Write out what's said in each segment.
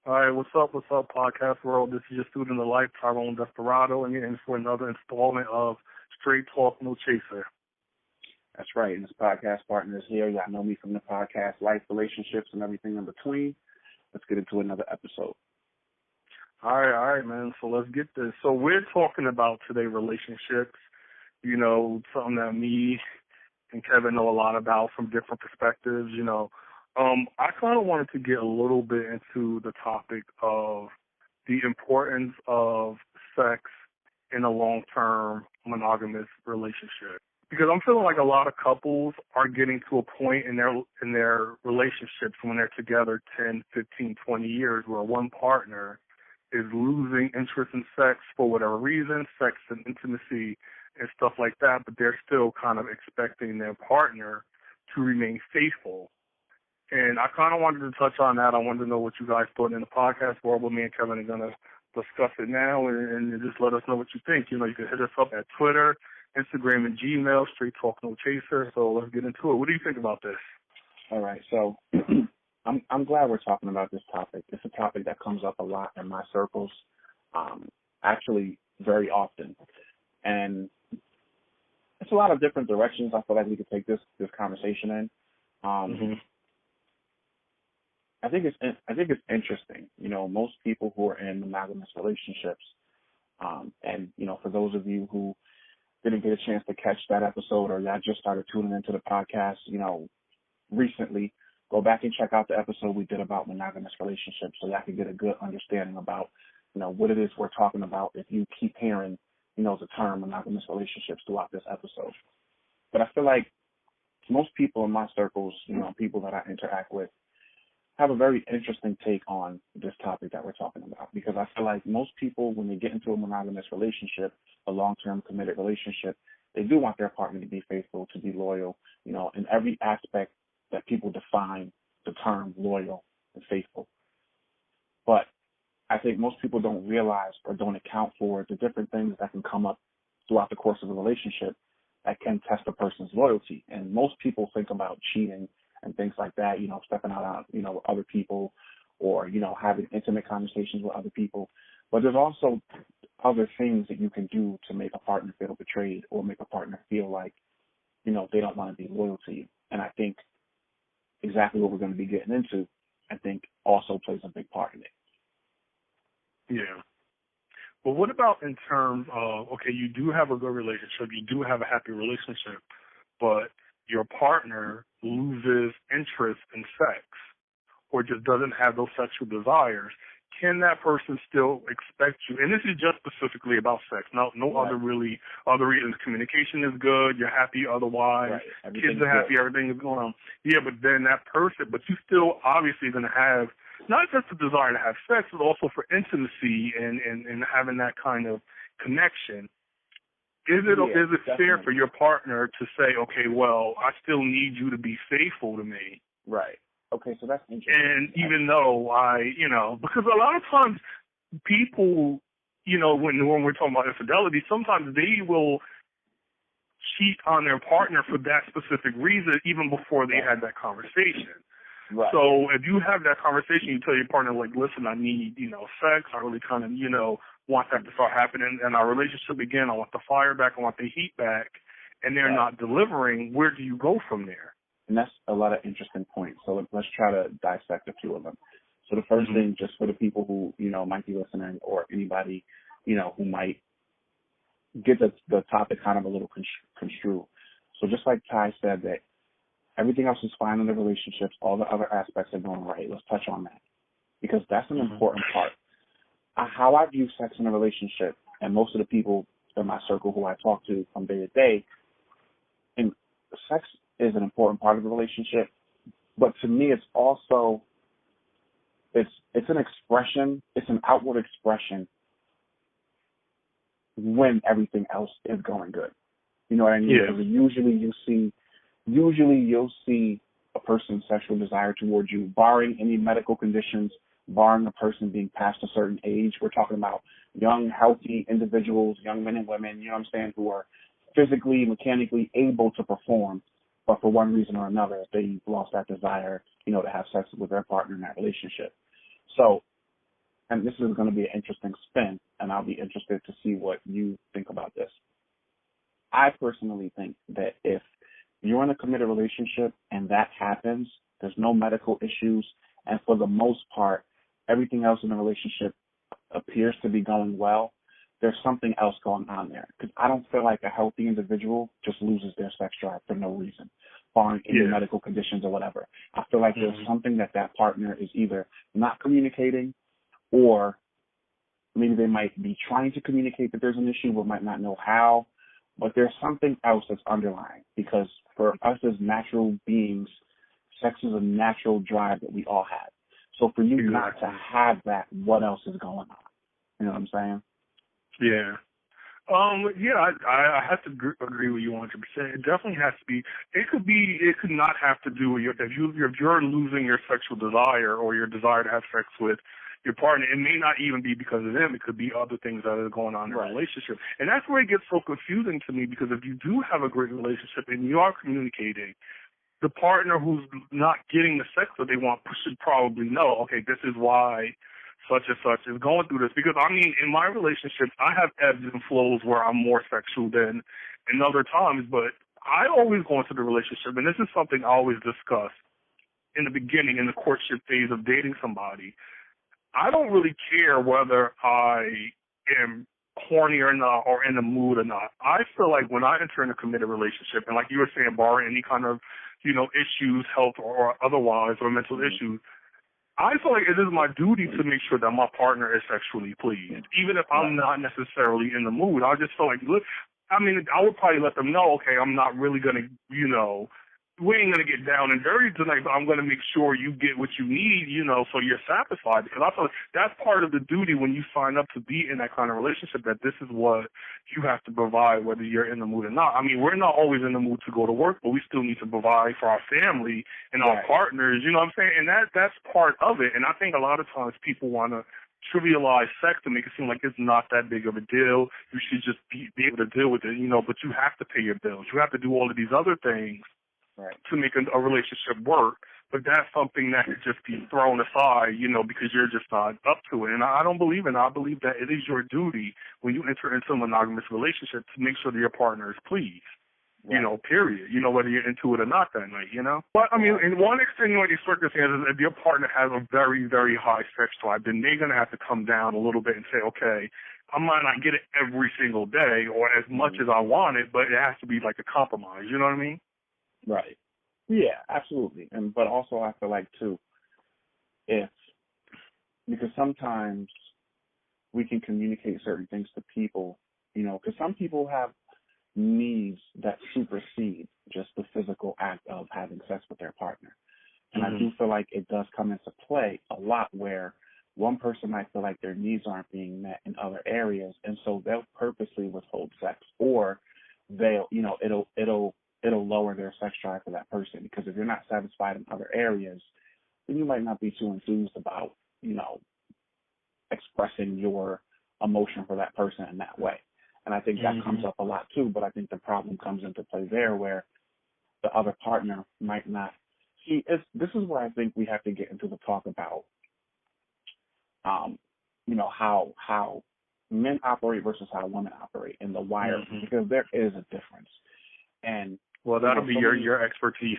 All right, what's up, podcast world? This is your student of life, Tyrone Desperado, and you're in for another installment of Straight Talk, No Chaser. That's right. And this podcast partner is here. Y'all know me from the podcast Life, Relationships, and everything in between. Let's get into another episode. All right, man. So let's get this. So we're talking about today relationships, something that me and Kevin know a lot about from different perspectives, I kind of wanted to get a little bit into the topic of the importance of sex in a long-term monogamous relationship. Because I'm feeling like a lot of couples are getting to a point in their relationships when they're together 10, 15, 20 years where one partner is losing interest in sex for whatever reason, sex and intimacy and stuff like that, but they're still kind of expecting their partner to remain faithful. And I kind of wanted to touch on that. I wanted to know what you guys thought in the podcast world. But me and Kevin are going to discuss it now and just let us know what you think. You can hit us up at Twitter, Instagram, and Gmail, Straight Talk No Chaser. So let's get into it. What do you think about this? All right. So I'm glad we're talking about this topic. It's a topic that comes up a lot in my circles, actually very often. And it's a lot of different directions I feel like we could take this conversation in. I think it's interesting. Most people who are in monogamous relationships, and for those of you who didn't get a chance to catch that episode or y'all just started tuning into the podcast, recently, go back and check out the episode we did about monogamous relationships so y'all can get a good understanding about, what it is we're talking about if you keep hearing, the term monogamous relationships throughout this episode. But I feel like most people in my circles, people that I interact with, have a very interesting take on this topic that we're talking about, because I feel like most people, when they get into a monogamous relationship, a long-term committed relationship, they do want their partner to be faithful, to be loyal, in every aspect that people define the term loyal and faithful. But I think most people don't realize or don't account for the different things that can come up throughout the course of a relationship that can test a person's loyalty. And most people think about cheating and things like that, stepping out on, with other people or, having intimate conversations with other people. But there's also other things that you can do to make a partner feel betrayed or make a partner feel like, they don't want to be loyal to you. And I think exactly what we're going to be getting into, I think also plays a big part in it. Yeah. Well, what about in terms of, okay, you do have a good relationship, you do have a happy relationship, but your partner loses interest in sex or just doesn't have those sexual desires, can that person still expect you? And this is just specifically about sex. No Right. other reasons. Communication is good. You're happy otherwise. Right. Kids are happy. Everything is going on. Yeah, but then that person, but you still obviously going to have not just the desire to have sex, but also for intimacy and having that kind of connection. Is it fair for your partner to say, okay, well, I still need you to be faithful to me? Right. Okay, so that's interesting. And even though because a lot of times people, when we're talking about infidelity, sometimes they will cheat on their partner for that specific reason even before they had that conversation. Right. So if you have that conversation, you tell your partner, like, listen, I need, sex. I really kind of, want that to start happening in our relationship again. I want the fire back. I want the heat back. And they're not delivering. Where do you go from there? And that's a lot of interesting points. So let's try to dissect a few of them. So the first thing, just for the people who, might be listening or anybody, who might get the topic kind of a little construed. So just like Ty said that everything else is fine in the relationships, all the other aspects are going right. Let's touch on that because that's an important part. How I view sex in a relationship, and most of the people in my circle who I talk to from day to day, and sex is an important part of the relationship, but to me it's also, it's an expression, it's an outward expression when everything else is going good. You know what I mean? Yeah. Because usually you'll see a person's sexual desire towards you, barring any medical conditions, barring a person being past a certain age. We're talking about young, healthy individuals, young men and women, who are physically, mechanically able to perform, but for one reason or another, they lost that desire, to have sex with their partner in that relationship. So and this is going to be an interesting spin, and I'll be interested to see what you think about this. I personally think that if you're in a committed relationship and that happens, there's no medical issues, and for the most part, everything else in the relationship appears to be going well, there's something else going on there. Because I don't feel like a healthy individual just loses their sex drive for no reason, barring any medical conditions or whatever. I feel like there's something that partner is either not communicating, or maybe they might be trying to communicate that there's an issue but might not know how. But there's something else that's underlying, because for us as natural beings, sex is a natural drive that we all have. So for you not to have that, what else is going on? You know what I'm saying? Yeah. I have to agree with you 100%. It definitely has to be. It could not have to do with if you're losing your sexual desire or your desire to have sex with your partner. It may not even be because of them. It could be other things that are going on in the relationship. And that's where it gets so confusing to me, because if you do have a great relationship and you are communicating, the partner who's not getting the sex that they want should probably know, okay, this is why such and such is going through this. Because, I mean, in my relationships, I have ebbs and flows where I'm more sexual than in other times, but I always go into the relationship, and this is something I always discuss in the beginning, in the courtship phase of dating somebody. I don't really care whether I am horny or not, or in the mood or not. I feel like when I enter in a committed relationship, and like you were saying, barring any kind of, issues, health or otherwise, or mental issues, I feel like it is my duty to make sure that my partner is sexually pleased, even if I'm not necessarily in the mood. I just feel like, look, I mean, I would probably let them know, okay, I'm not really going to, we ain't going to get down and dirty tonight, but I'm going to make sure you get what you need, so you're satisfied. Because I feel like that's part of the duty when you sign up to be in that kind of relationship, that this is what you have to provide, whether you're in the mood or not. I mean, we're not always in the mood to go to work, but we still need to provide for our family and our partners, you know what I'm saying? And that's part of it. And I think a lot of times people want to trivialize sex to make it seem like it's not that big of a deal. You should just be able to deal with it, but you have to pay your bills. You have to do all of these other things to make a relationship work, but that's something that could just be thrown aside, because you're just not up to it. And I don't believe in it. I believe that it is your duty when you enter into a monogamous relationship to make sure that your partner is pleased, period, whether you're into it or not that night, But, I mean, in one extenuating circumstance, if your partner has a very, very high sex drive, then they're going to have to come down a little bit and say, okay, I might not get it every single day or as much as I want it, but it has to be like a compromise, you know what I mean? Right. Yeah, absolutely. But also I feel like too, because sometimes we can communicate certain things to people, because some people have needs that supersede just the physical act of having sex with their partner. And I do feel like it does come into play a lot where one person might feel like their needs aren't being met in other areas, and so they'll purposely withhold sex, or they'll, it'll lower their sex drive for that person, because if you're not satisfied in other areas, then you might not be too enthused about, expressing your emotion for that person in that way. And I think that comes up a lot too, but I think the problem comes into play there where the other partner might not see. This is where I think we have to get into the talk about, how men operate versus how women operate in the wire, because there is a difference. And well, that'll be your expertise.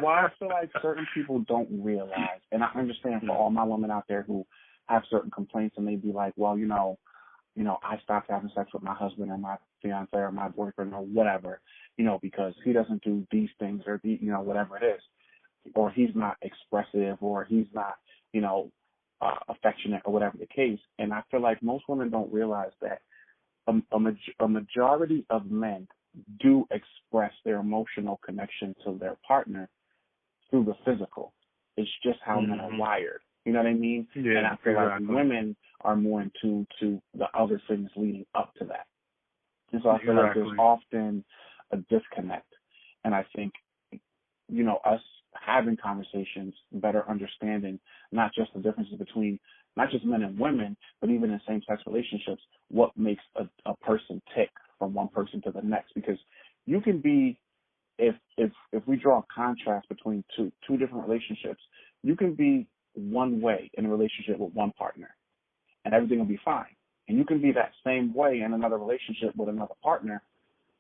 Well, I feel like certain people don't realize, and I understand for all my women out there who have certain complaints, and they be like, well, I stopped having sex with my husband or my fiance or my boyfriend or whatever, because he doesn't do these things or whatever it is, or he's not expressive, or he's not, affectionate or whatever the case. And I feel like most women don't realize that a majority of men do express their emotional connection to their partner through the physical. It's just how men are wired. You know what I mean? Yeah, and I feel like women are more in tune to the other things leading up to that. And so I feel like there's often a disconnect. And I think, us having conversations, better understanding not just the differences between not just men and women, but even in same-sex relationships, what makes a person tick from one person to the next. Because you can be, if we draw a contrast between two different relationships, you can be one way in a relationship with one partner, and everything will be fine. And you can be that same way in another relationship with another partner,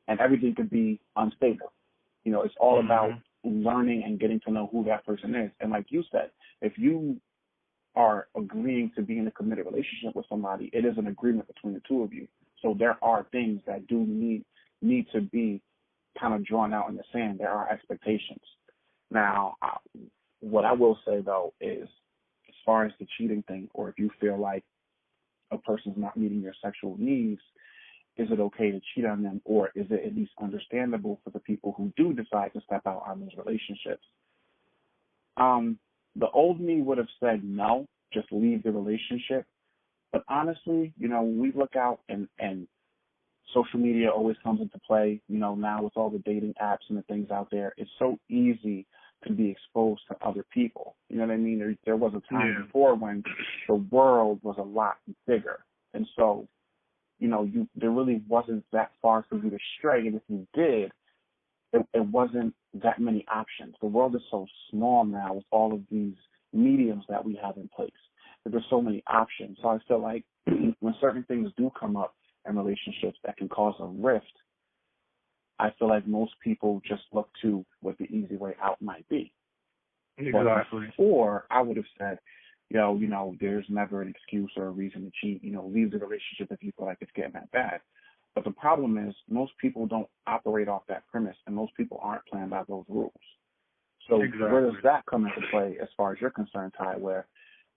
and everything could be unstable. You know, it's all about learning and getting to know who that person is. And like you said, if you are agreeing to be in a committed relationship with somebody, it is an agreement between the two of you. So there are things that do need to be kind of drawn out in the sand. There are expectations. Now, what I will say, though, is as far as the cheating thing, or if you feel like a person's not meeting your sexual needs, is it okay to cheat on them, or is it at least understandable for the people who do decide to step out on those relationships? The old me would have said no, just leave the relationship. But honestly, you know, when we look out and social media always comes into play, you know, now with all the dating apps and the things out there, it's so easy to be exposed to other people. You know what I mean? There was a time before when the world was a lot bigger. And so, you know, there really wasn't that far for you to stray. And if you did, it wasn't that many options. The world is so small now with all of these mediums that we have in place, that there's so many options. So I feel like when certain things do come up in relationships that can cause a rift, I feel like most people just look to what the easy way out might be. Exactly. But before, I would have said, you know, there's never an excuse or a reason to cheat. You know, leave the relationship if you feel like it's getting that bad. But the problem is most people don't operate off that premise, and most people aren't playing by those rules. So where does that come into play as far as you're concerned, Ty, where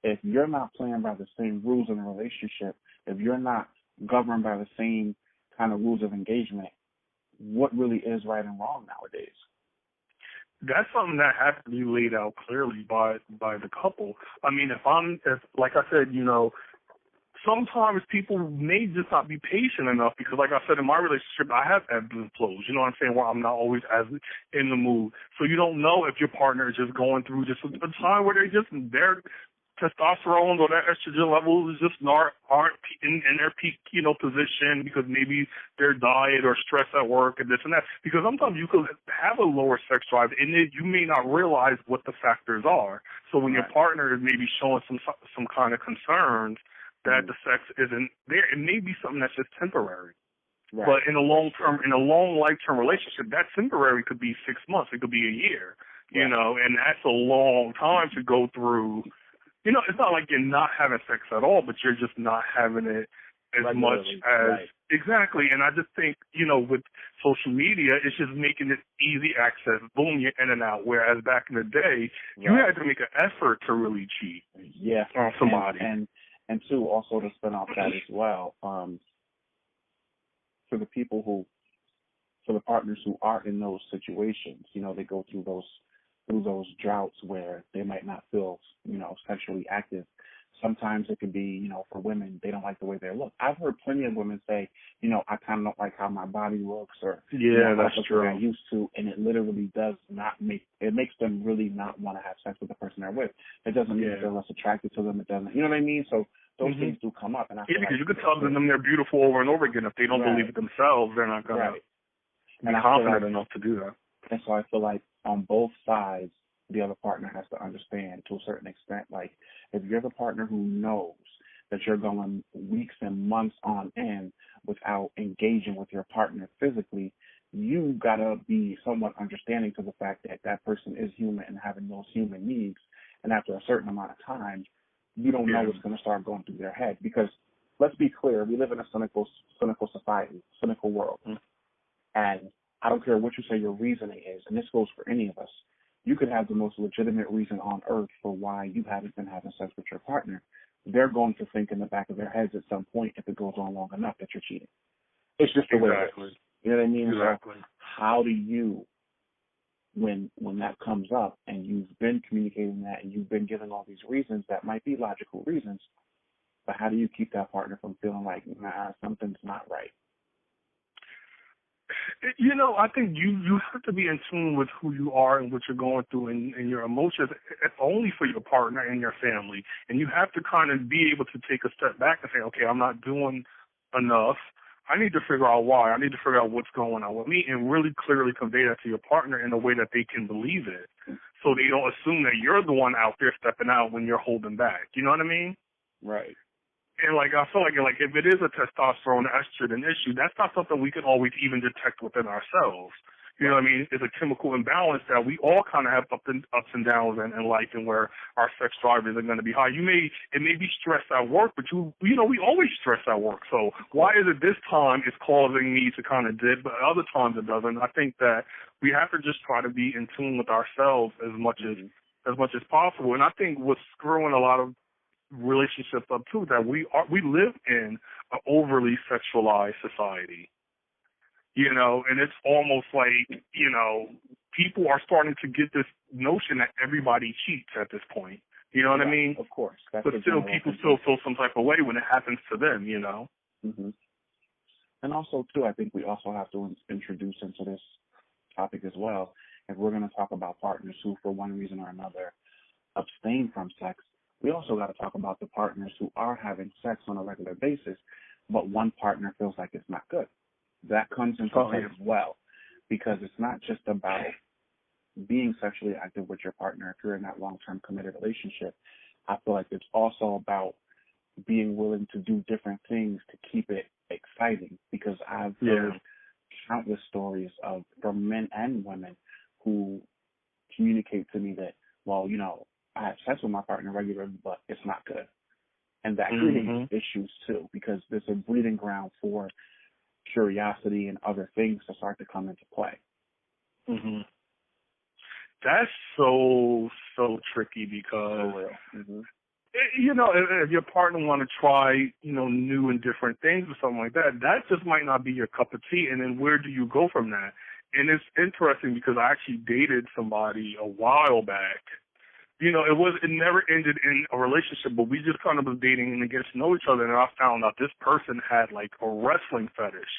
if you're not playing by the same rules in a relationship, if you're not governed by the same kind of rules of engagement, what really is right and wrong nowadays? That's something that has to be laid out clearly by the couple. I mean, if like I said, you know, sometimes people may just not be patient enough because, like I said, in my relationship, I have ebbs and flows. You know what I'm saying? Where I'm not always as in the mood. So you don't know if your partner is just going through just a time where their testosterone or their estrogen levels just aren't in their peak, you know, position because maybe their diet or stress at work and this and that. Because sometimes you could have a lower sex drive and you may not realize what the factors are. So when your partner is maybe showing some kind of concerns that the sex isn't there, it may be something that's just temporary. Right. But in a long lifetime relationship, that temporary could be 6 months, it could be a year, you know, and that's a long time to go through. You know, it's not like you're not having sex at all, but you're just not having it as much as exactly. And I just think, you know, with social media, it's just making it easy access. Boom, you're in and out. Whereas back in the day, you had to make an effort to really cheat on somebody. And two, also to spin off that as well, for the partners who are in those situations, you know, they go through those droughts where they might not feel, you know, sexually active. Sometimes it could be, you know, for women, they don't like the way they look. I've heard plenty of women say, you know, I kind of don't like how my body looks, or that's true. I used to, and it literally does not makes them really not want to have sex with the person they're with. It doesn't mean that they're less attracted to them. It doesn't, you know what I mean? So those things do come up, and I feel because like you could tell them they're beautiful over and over again. If they don't believe it themselves, they're not gonna be confident enough to do that. And so I feel like on both sides, the other partner has to understand to a certain extent, like if you're the partner who knows that you're going weeks and months on end without engaging with your partner physically, you got to be somewhat understanding to the fact that that person is human and having those human needs. And after a certain amount of time, you don't know what's going to start going through their head. Because let's be clear, we live in a cynical society, cynical world. And I don't care what you say your reasoning is, and this goes for any of us. You could have the most legitimate reason on earth for why you haven't been having sex with your partner. They're going to think in the back of their heads at some point, if it goes on long enough, that you're cheating. It's just the way it is. You know what I mean? Exactly. So how do you, when that comes up and you've been communicating that and you've been giving all these reasons that might be logical reasons, but how do you keep that partner from feeling like, nah, something's not right? You know, I think you have to be in tune with who you are and what you're going through and your emotions, only for your partner and your family. And you have to kind of be able to take a step back and say, okay, I'm not doing enough. I need to figure out why. I need to figure out what's going on with me and really clearly convey that to your partner in a way that they can believe it, so they don't assume that you're the one out there stepping out when you're holding back. You know what I mean? Right. And like I feel like if it is a testosterone estrogen issue, that's not something we can always even detect within ourselves. You know what I mean? It's a chemical imbalance that we all kind of have ups and downs in life, and where our sex drive isn't going to be high. It may be stress at work, but we always stress at work. So why is it this time it's causing me to kind of dip, but other times it doesn't? I think that we have to just try to be in tune with ourselves as much as possible. And I think what's screwing a lot of relationships up too, that we live in an overly sexualized society. And it's almost like, people are starting to get this notion that everybody cheats at this point. You know what I mean? Of course. But still, people still feel some type of way when it happens to them, Mm-hmm. And also, too, I think we also have to introduce into this topic as well, if we're going to talk about partners who, for one reason or another, abstain from sex, we also got to talk about the partners who are having sex on a regular basis, but one partner feels like it's not good. That comes into play as well, because it's not just about being sexually active with your partner if you're in that long-term committed relationship. I feel like it's also about being willing to do different things to keep it exciting, because I've heard countless stories from men and women who communicate to me that, well, I have sex with my partner regularly, but it's not good. And that creates issues too, because there's a breeding ground for curiosity and other things to start to come into play. Mm-hmm. That's so tricky, because if your partner want to try new and different things or something like that, that just might not be your cup of tea. And then where do you go from that? And it's interesting because I actually dated somebody a while back. It never ended in a relationship, but we just kind of was dating and getting to know each other, and I found out this person had like a wrestling fetish,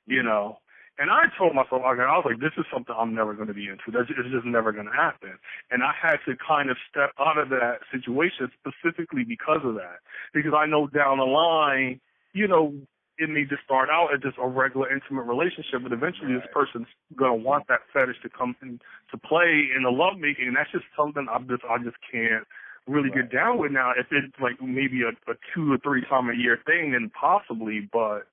And I told myself, I was like, this is something I'm never going to be into. It's just never going to happen. And I had to kind of step out of that situation specifically because of that. Because I know down the line, it may just start out as just a regular intimate relationship, but eventually this person's going to want that fetish to come into play in the lovemaking, and that's just something I just can't really get down with now. If it's like maybe a 2 or 3 time a year thing, then possibly, but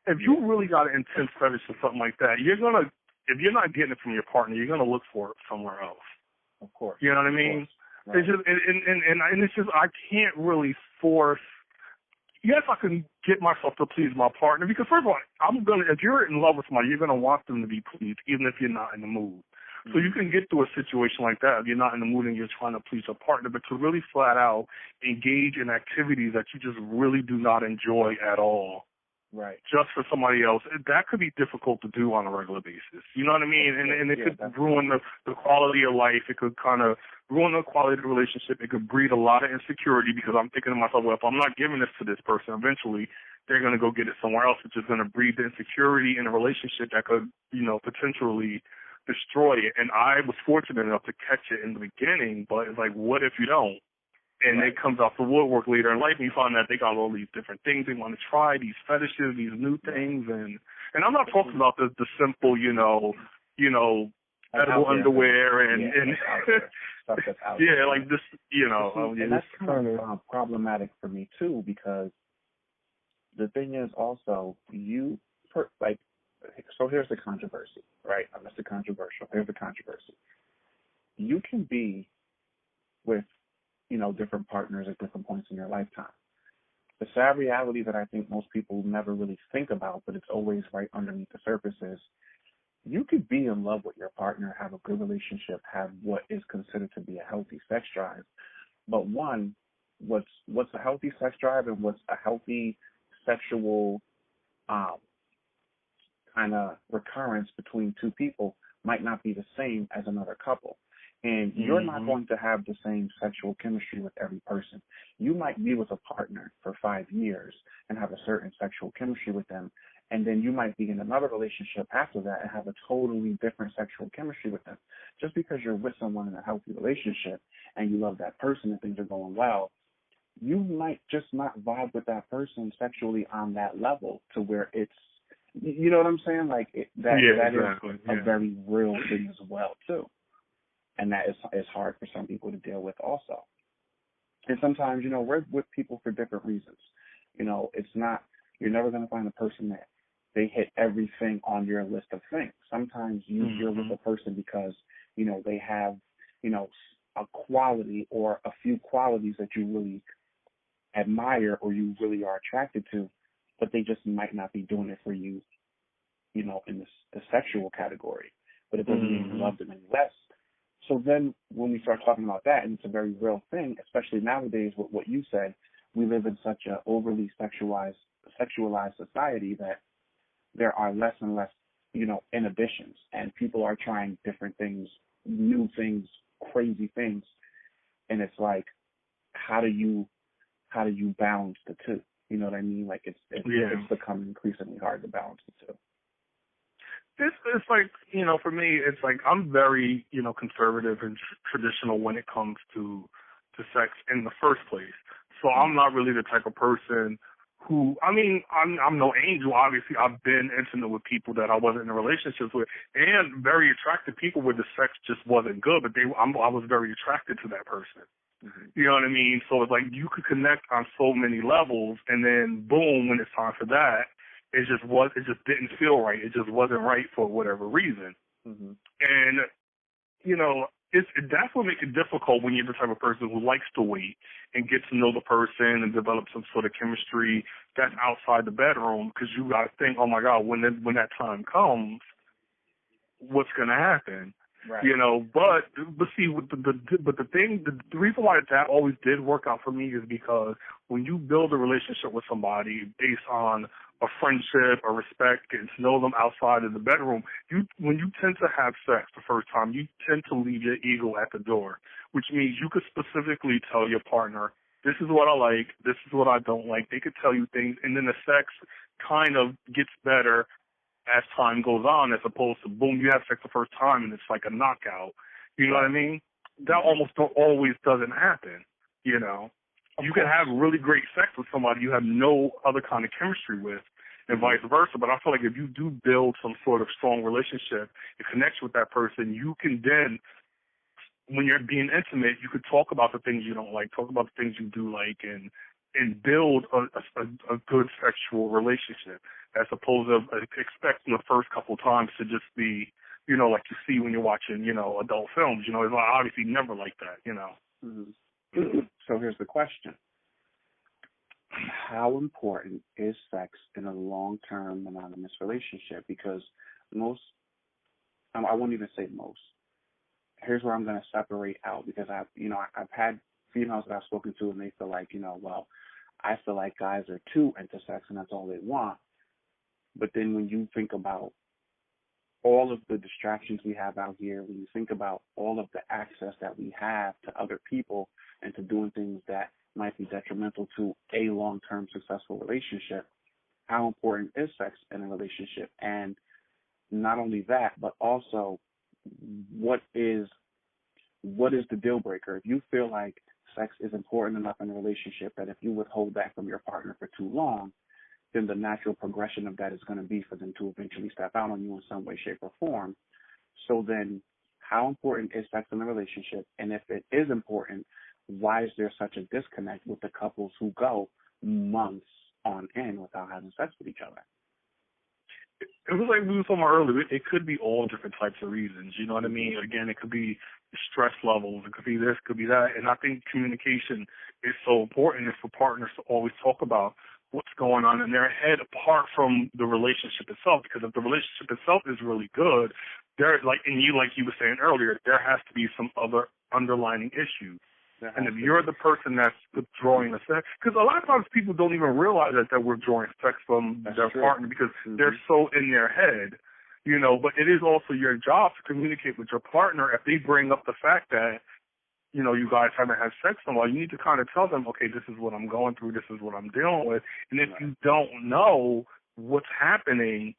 if you really got an intense fetish or something like that, if you're not getting it from your partner, you're going to look for it somewhere else. Of course. You know what I mean? Right. It's just, and it's just, I can't really force. Yes, I can get myself to please my partner, because first of all, if you're in love with somebody, you're going to want them to be pleased, even if you're not in the mood. So you can get through a situation like that if you're not in the mood and you're trying to please a partner, but to really flat out engage in activities that you just really do not enjoy at all, right, just for somebody else, that could be difficult to do on a regular basis. You know what I mean? And it could ruin the quality of life. It could kind of ruin the quality of the relationship. It could breed a lot of insecurity, because I'm thinking to myself, well, if I'm not giving this to this person, eventually they're going to go get it somewhere else, which is going to breed the insecurity in a relationship that could, potentially destroy it. And I was fortunate enough to catch it in the beginning, but it's like, what if you don't? And it comes off the woodwork later in life, and you find that they got all these different things they want to try, these fetishes, these new things, and I'm not talking about the simple, edible underwear and stuff that's out there. Like this, and that's kind of problematic for me too, because the thing is also so here's the controversy, right? That's the controversial. Here's the controversy. You can be with different partners at different points in your lifetime. The sad reality that I think most people never really think about, but it's always right underneath the surface, is you could be in love with your partner, have a good relationship, have what is considered to be a healthy sex drive. But one, what's a healthy sex drive and what's a healthy sexual kind of recurrence between two people might not be the same as another couple. And you're not going to have the same sexual chemistry with every person. You might be with a partner for 5 years and have a certain sexual chemistry with them, and then you might be in another relationship after that and have a totally different sexual chemistry with them. Just because you're with someone in a healthy relationship and you love that person and things are going well, you might just not vibe with that person sexually on that level to where it's, you know what I'm saying? Like that is a very real thing as well too. And that is hard for some people to deal with also. And sometimes, we're with people for different reasons. You know, it's not, you're never going to find a person that they hit everything on your list of things. Sometimes you deal with a person because, you know, they have, you know, a quality or a few qualities that you really admire or you really are attracted to, but they just might not be doing it for you, you know, in the sexual category. But it doesn't mean you love them any less. So then when we start talking about that, and it's a very real thing, especially nowadays with what you said, we live in such an overly sexualized society that there are less and less, you know, inhibitions, and people are trying different things, new things, crazy things, and it's like, how do you balance the two? You know what I mean? Like it's becoming increasingly hard to balance the two. It's like, you know, for me, it's like I'm very, you know, conservative and traditional when it comes to sex in the first place. So I'm not really the type of person who, I mean, I'm no angel. Obviously, I've been intimate with people that I wasn't in relationships with, and very attracted people where the sex just wasn't good, but I was very attracted to that person. You know what I mean? So it's like you could connect on so many levels, and then boom, when it's time for that, it just didn't feel right. It just wasn't right for whatever reason. And, you know, that's what makes it difficult when you're the type of person who likes to wait and get to know the person and develop some sort of chemistry that's outside the bedroom, because you got to think, oh my God, when that time comes, what's going to happen? Right. You know, but see, the reason why that always did work out for me is because when you build a relationship with somebody based on a friendship, a respect, getting to know them outside of the bedroom, when you tend to have sex the first time, you tend to leave your ego at the door, which means you could specifically tell your partner, this is what I like, this is what I don't like. They could tell you things, and then the sex kind of gets better as time goes on, as opposed to, boom, you have sex the first time and it's like a knockout. You know what I mean? That almost always doesn't happen, you know? You can have really great sex with somebody you have no other kind of chemistry with, and vice versa. But I feel like if you do build some sort of strong relationship and connection with that person, you can then, when you're being intimate, you could talk about the things you don't like, talk about the things you do like, and build a good sexual relationship, as opposed to expecting the first couple times to just be, you know, like you see when you're watching, you know, adult films. You know, it's obviously never like that, you know. So here's the question. How important is sex in a long-term monogamous relationship? Because I won't even say most. Here's where I'm going to separate out, because I've had females that I've spoken to, and they feel like, you know, well, I feel like guys are too into sex and that's all they want. But then when you think about all of the distractions we have out here, when you think about all of the access that we have to other people and to doing things that might be detrimental to a long-term successful relationship, how important is sex in a relationship? And not only that, but also what is the deal breaker? If you feel like sex is important enough in a relationship that if you withhold that from your partner for too long, then the natural progression of that is going to be for them to eventually step out on you in some way, shape, or form. So then how important is sex in a relationship? And if it is important, why is there such a disconnect with the couples who go months on end without having sex with each other? It was like we were talking about earlier. It could be all different types of reasons. You know what I mean? Again, it could be stress levels. It could be this, could be that. And I think communication is so important for partners to always talk about what's going on in their head apart from the relationship itself. Because if the relationship itself is really good, like you were saying earlier, there has to be some other underlying issues. And if you're the person that's withdrawing the sex, because a lot of times people don't even realize that they're withdrawing sex from their partner because they're so in their head, you know, but it is also your job to communicate with your partner. If they bring up the fact that, you know, you guys haven't had sex in a while, you need to kind of tell them, okay, this is what I'm going through, this is what I'm dealing with. And if you don't know what's happening,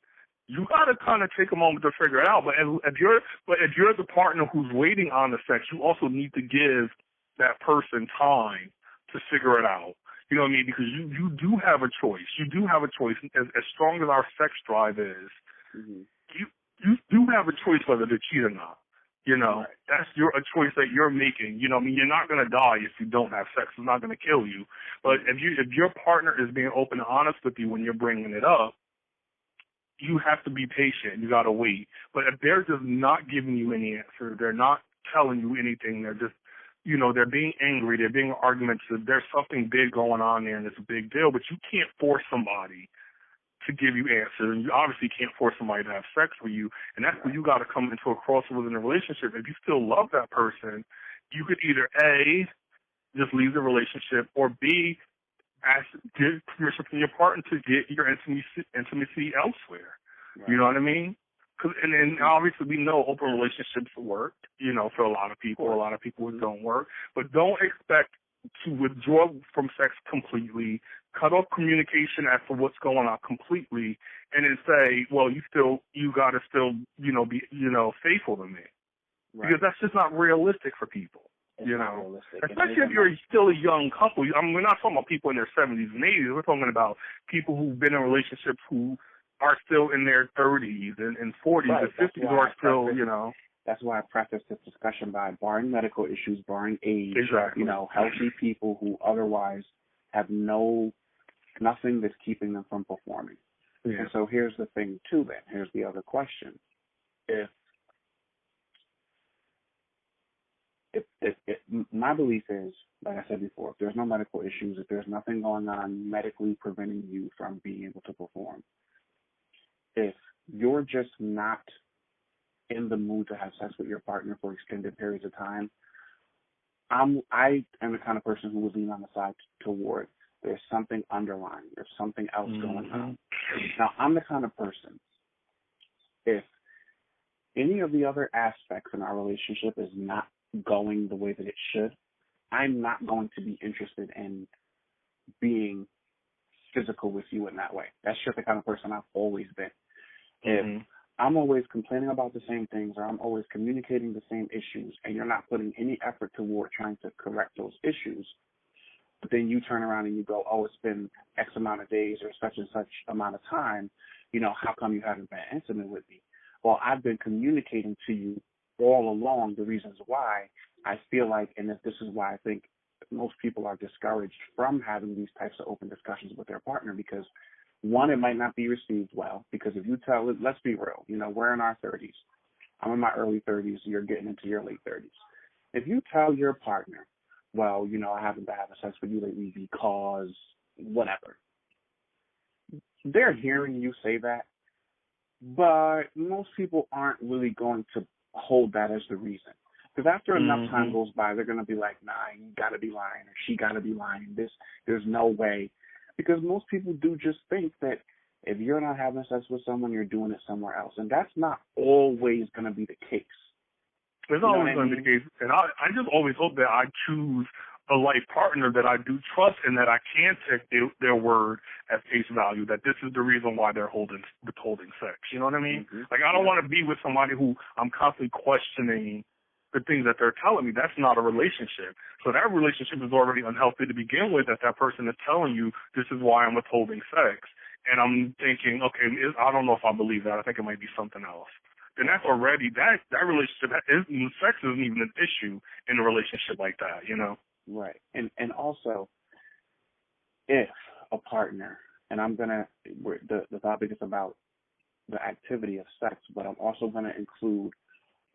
you got to kind of take a moment to figure it out. But if you're the partner who's waiting on the sex, you also need to give that person time to figure it out. You know what I mean? Because you do have a choice. You do have a choice. As strong as our sex drive is, you do have a choice whether to cheat or not. You know, Right. that's a choice that you're making. You know, I mean, you're not going to die if you don't have sex. It's not going to kill you. But if your partner is being open and honest with you when you're bringing it up, you have to be patient. You got to wait. But if they're just not giving you any answer, they're not telling you anything, they're just, you know, they're being angry, they're being argumentative, there's something big going on there and it's a big deal, but you can't force somebody to give you answers. And you obviously can't force somebody to have sex with you. And that's where you got to come into a crossroads in a relationship. If you still love that person, you could either A, just leave the relationship, or B, get permission from your partner to get your intimacy elsewhere. Right. You know what I mean? And then obviously we know open relationships work, you know, for a lot of people. A lot of people it don't work. But don't expect to withdraw from sex completely, cut off communication as to what's going on completely, and then say, well, you got to still, you know, be, you know, faithful to me. Right. Because that's just not realistic for people. It's you not know, realistic. especially if you're still a young couple. I mean, we're not talking about people in their 70s and 80s. We're talking about people who've been in relationships who are still in their 30s and 40s right. and 50s who are still, you know. That's why I preface this discussion by barring medical issues, barring age, exactly. you know, healthy people who otherwise have nothing that's keeping them from performing. Yeah. And so here's the thing, too, then. Here's the other question. If my belief is, like I said before, if there's no medical issues, if there's nothing going on medically preventing you from being able to perform, if you're just not in the mood to have sex with your partner for extended periods of time, I am the kind of person who would lean on the side toward there's something underlying, there's something else going on. Now, I'm the kind of person, if any of the other aspects in our relationship is not going the way that it should, I'm not going to be interested in being physical with you in that way. That's just the kind of person I've always been. If I'm always complaining about the same things, or I'm always communicating the same issues, and you're not putting any effort toward trying to correct those issues, but then you turn around and you go, oh, it's been X amount of days or such and such amount of time, you know, how come you haven't been intimate with me? Well, I've been communicating to you all along the reasons why I feel like, and this is why I think most people are discouraged from having these types of open discussions with their partner, because one, it might not be received well, because if you tell it, let's be real, you know, we're in our 30s. I'm in my early 30s. You're getting into your late 30s. If you tell your partner, well, you know, I haven't been having sex with you lately because whatever, they're hearing you say that, but most people aren't really going to hold that as the reason. Because after enough time goes by, they're going to be like, nah, you got to be lying, or she got to be lying. There's no way. Because most people do just think that if you're not having sex with someone, you're doing it somewhere else. And that's not always going to be the case. It's always going to be the case. And I just always hope that I choose a life partner that I do trust and that I can take their word at face value, that this is the reason why they're withholding sex. You know what I mean? Like, I don't want to be with somebody who I'm constantly questioning the things that they're telling me. That's not a relationship. So that relationship is already unhealthy to begin with, that person is telling you this is why I'm withholding sex. And I'm thinking, okay, I don't know if I believe that. I think it might be something else. Then that's already, that relationship, sex isn't even an issue in a relationship like that, you know? Right. And also, if a partner, and the topic is about the activity of sex, but I'm also going to include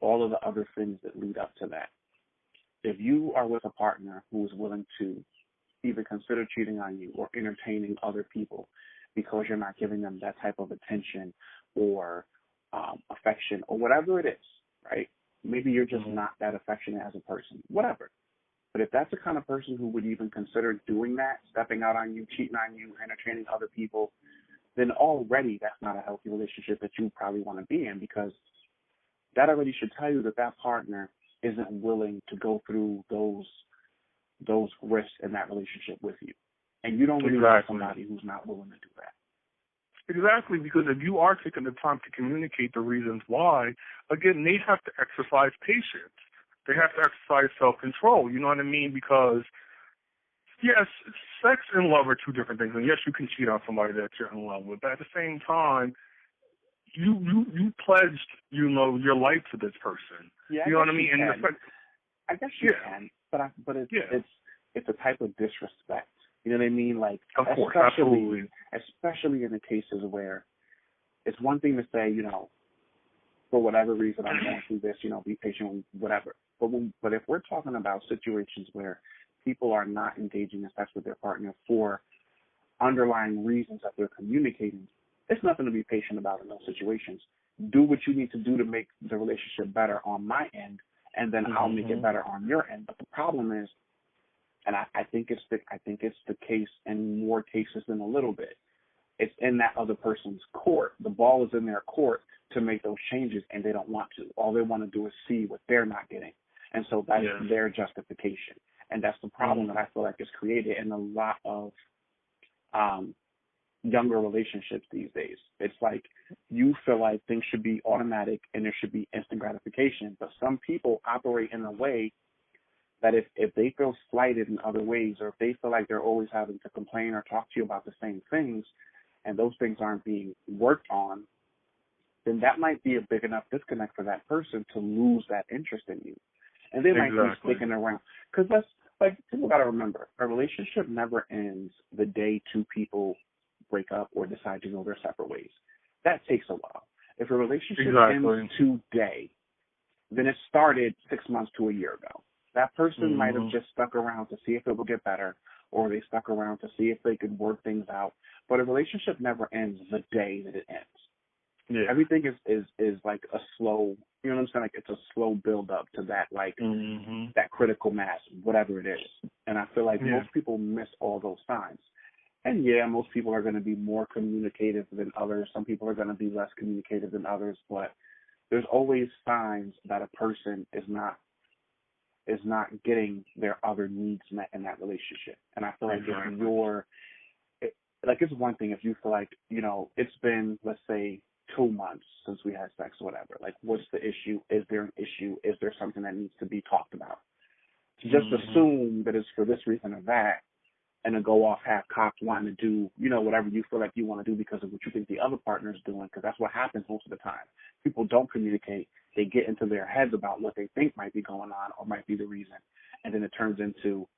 all of the other things that lead up to that. If you are with a partner who is willing to either consider cheating on you or entertaining other people because you're not giving them that type of attention or affection or whatever it is, right? Maybe you're just not that affectionate as a person, whatever. But if that's the kind of person who would even consider doing that, stepping out on you, cheating on you, entertaining other people, then already that's not a healthy relationship that you probably want to be in, because that already should tell you that that partner isn't willing to go through those risks in that relationship with you. And you don't really want somebody who's not willing to do that. Exactly, because if you are taking the time to communicate the reasons why, again, they have to exercise patience. They have to exercise self-control, you know what I mean? Because, yes, sex and love are two different things. And yes, you can cheat on somebody that you're in love with. But at the same time, you pledged, your life to this person. Yeah, you know what I mean? And I guess you can, but it's a type of disrespect. You know what I mean? Like, of course, absolutely. Especially in the cases where it's one thing to say, for whatever reason I'm going through this, be patient, whatever. But if we're talking about situations where people are not engaging in sex with their partner for underlying reasons that they're communicating, it's nothing to be patient about in those situations. Do what you need to do to make the relationship better on my end, and then I'll make it better on your end. But the problem is, and I think it's the case in more cases than a little bit. It's in that other person's court. The ball is in their court to make those changes, and they don't want to. All they want to do is see what they're not getting. And so that's their justification. And that's the problem that I feel like is created in a lot of younger relationships these days. It's like you feel like things should be automatic and there should be instant gratification. But some people operate in a way that if they feel slighted in other ways, or if they feel like they're always having to complain or talk to you about the same things, and those things aren't being worked on, then that might be a big enough disconnect for that person to lose that interest in you. And they might be sticking around. Because people got to remember, a relationship never ends the day two people break up or decide to go their separate ways. That takes a while. If a relationship ends today, then it started 6 months to a year ago. That person might have just stuck around to see if it would get better, or they stuck around to see if they could work things out. But a relationship never ends the day that it ends. Yeah. Everything is like a slow, you know what I'm saying? Like it's a slow build up to that, that critical mass, whatever it is. And I feel like most people miss all those signs. And most people are going to be more communicative than others. Some people are going to be less communicative than others. But there's always signs that a person is not getting their other needs met in that relationship. And I feel like it's one thing if you feel like, it's been, let's say, 2 months since we had sex or whatever. Like, what's the issue? Is there an issue? Is there something that needs to be talked about? To just assume that it's for this reason or that, and to go off half-cocked wanting to do, whatever you feel like you want to do because of what you think the other partner is doing, because that's what happens most of the time. People don't communicate. They get into their heads about what they think might be going on or might be the reason, and then it turns into,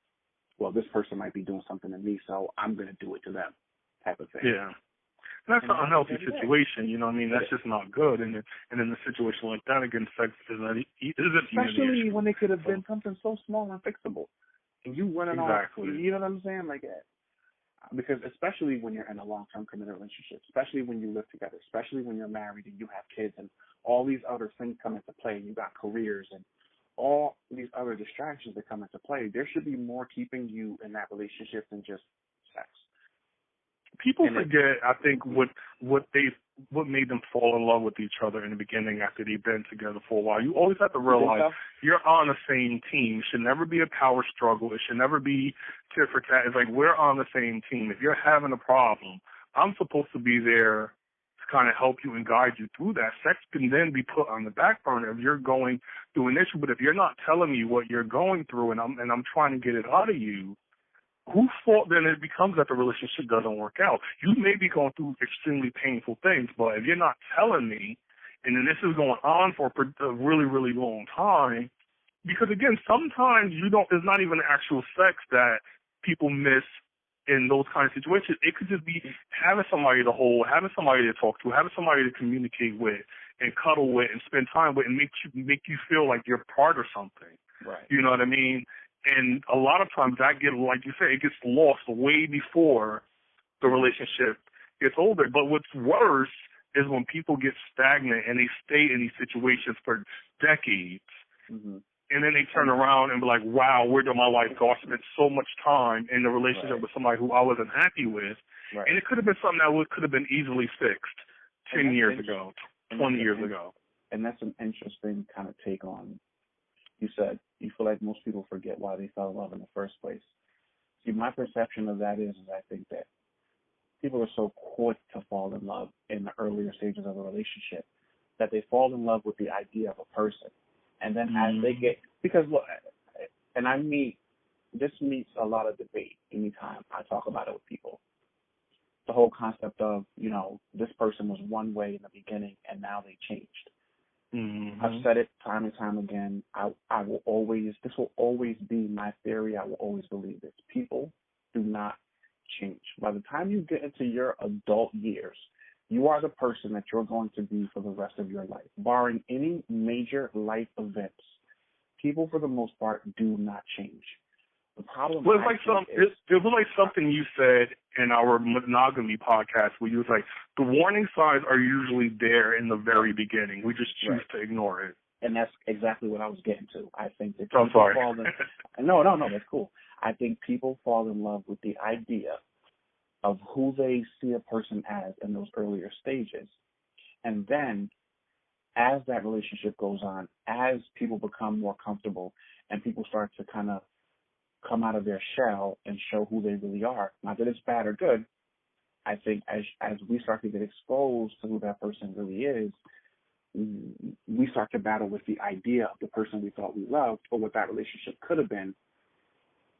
well, this person might be doing something to me, so I'm going to do it to them type of thing. Yeah. That's an unhealthy situation, That's just not good. And in a situation like that, again, sex isn't especially when it could have been something so small and fixable. And you running off, you know what I'm saying? Like, because especially when you're in a long-term committed relationship, especially when you live together, especially when you're married and you have kids and all these other things come into play, you got careers and all these other distractions that come into play, there should be more keeping you in that relationship than just sex. People forget, I think, what made them fall in love with each other in the beginning after they've been together for a while. You always have to realize you're on the same team. It should never be a power struggle. It should never be tit for tat. It's like we're on the same team. If you're having a problem, I'm supposed to be there to kind of help you and guide you through that. Sex can then be put on the back burner if you're going through an issue. But if you're not telling me what you're going through and I'm trying to get it out of you, whose fault then it becomes that the relationship doesn't work out? You may be going through extremely painful things, but if you're not telling me, and then this is going on for a really, really long time, because again, sometimes it's not even actual sex that people miss in those kind of situations. It could just be having somebody to hold, having somebody to talk to, having somebody to communicate with and cuddle with and spend time with and make you feel like you're part of something. Right. You know what I mean? And a lot of times like you say, it gets lost way before the relationship gets older. But what's worse is when people get stagnant and they stay in these situations for decades. Mm-hmm. And then they turn around and be like, wow, where did my life go? I spent so much time in the relationship with somebody who I wasn't happy with. Right. And it could have been something that could have been easily fixed 10 years ago, 20 years ago. And that's an interesting kind of take on, you said, you feel like most people forget why they fell in love in the first place. See, my perception of that is I think that people are so quick to fall in love in the earlier stages of a relationship that they fall in love with the idea of a person. And then as they get, because look, and this meets a lot of debate anytime I talk about it with people. The whole concept of, this person was one way in the beginning and now they changed. Mm-hmm. I've said it time and time again. This will always be my theory. I will always believe this. People do not change. By the time you get into your adult years, you are the person that you're going to be for the rest of your life. Barring any major life events, people for the most part do not change. The problem it was like something you said in our monogamy podcast where you was like, the warning signs are usually there in the very beginning. We just choose to ignore it. And that's exactly what I was getting to. I think that I'm sorry. No, that's cool. I think people fall in love with the idea of who they see a person as in those earlier stages. And then as that relationship goes on, as people become more comfortable and people start to kind of come out of their shell and show who they really are, not that it's bad or good, I think as we start to get exposed to who that person really is, we start to battle with the idea of the person we thought we loved or what that relationship could have been,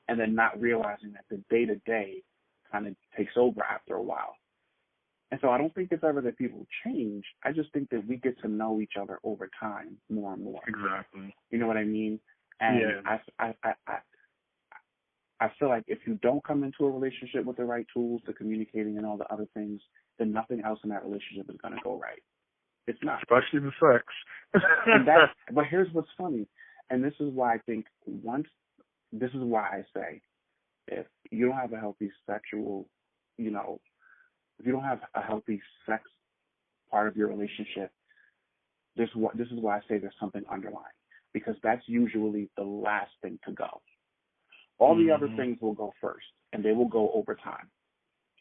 and then not realizing that the day-to-day kind of takes over after a while. And so I don't think it's ever that people change. I just think that we get to know each other over time more and more. Exactly. You know what I mean? And I feel like if you don't come into a relationship with the right tools, the communicating and all the other things, then nothing else in that relationship is going to go right. It's not. Especially the sex. But here's what's funny. And this is why I think this is why I say, if you don't have a healthy sexual, if you don't have a healthy sex part of your relationship, this is why I say there's something underlying, because that's usually the last thing to go. All the other things will go first, and they will go over time.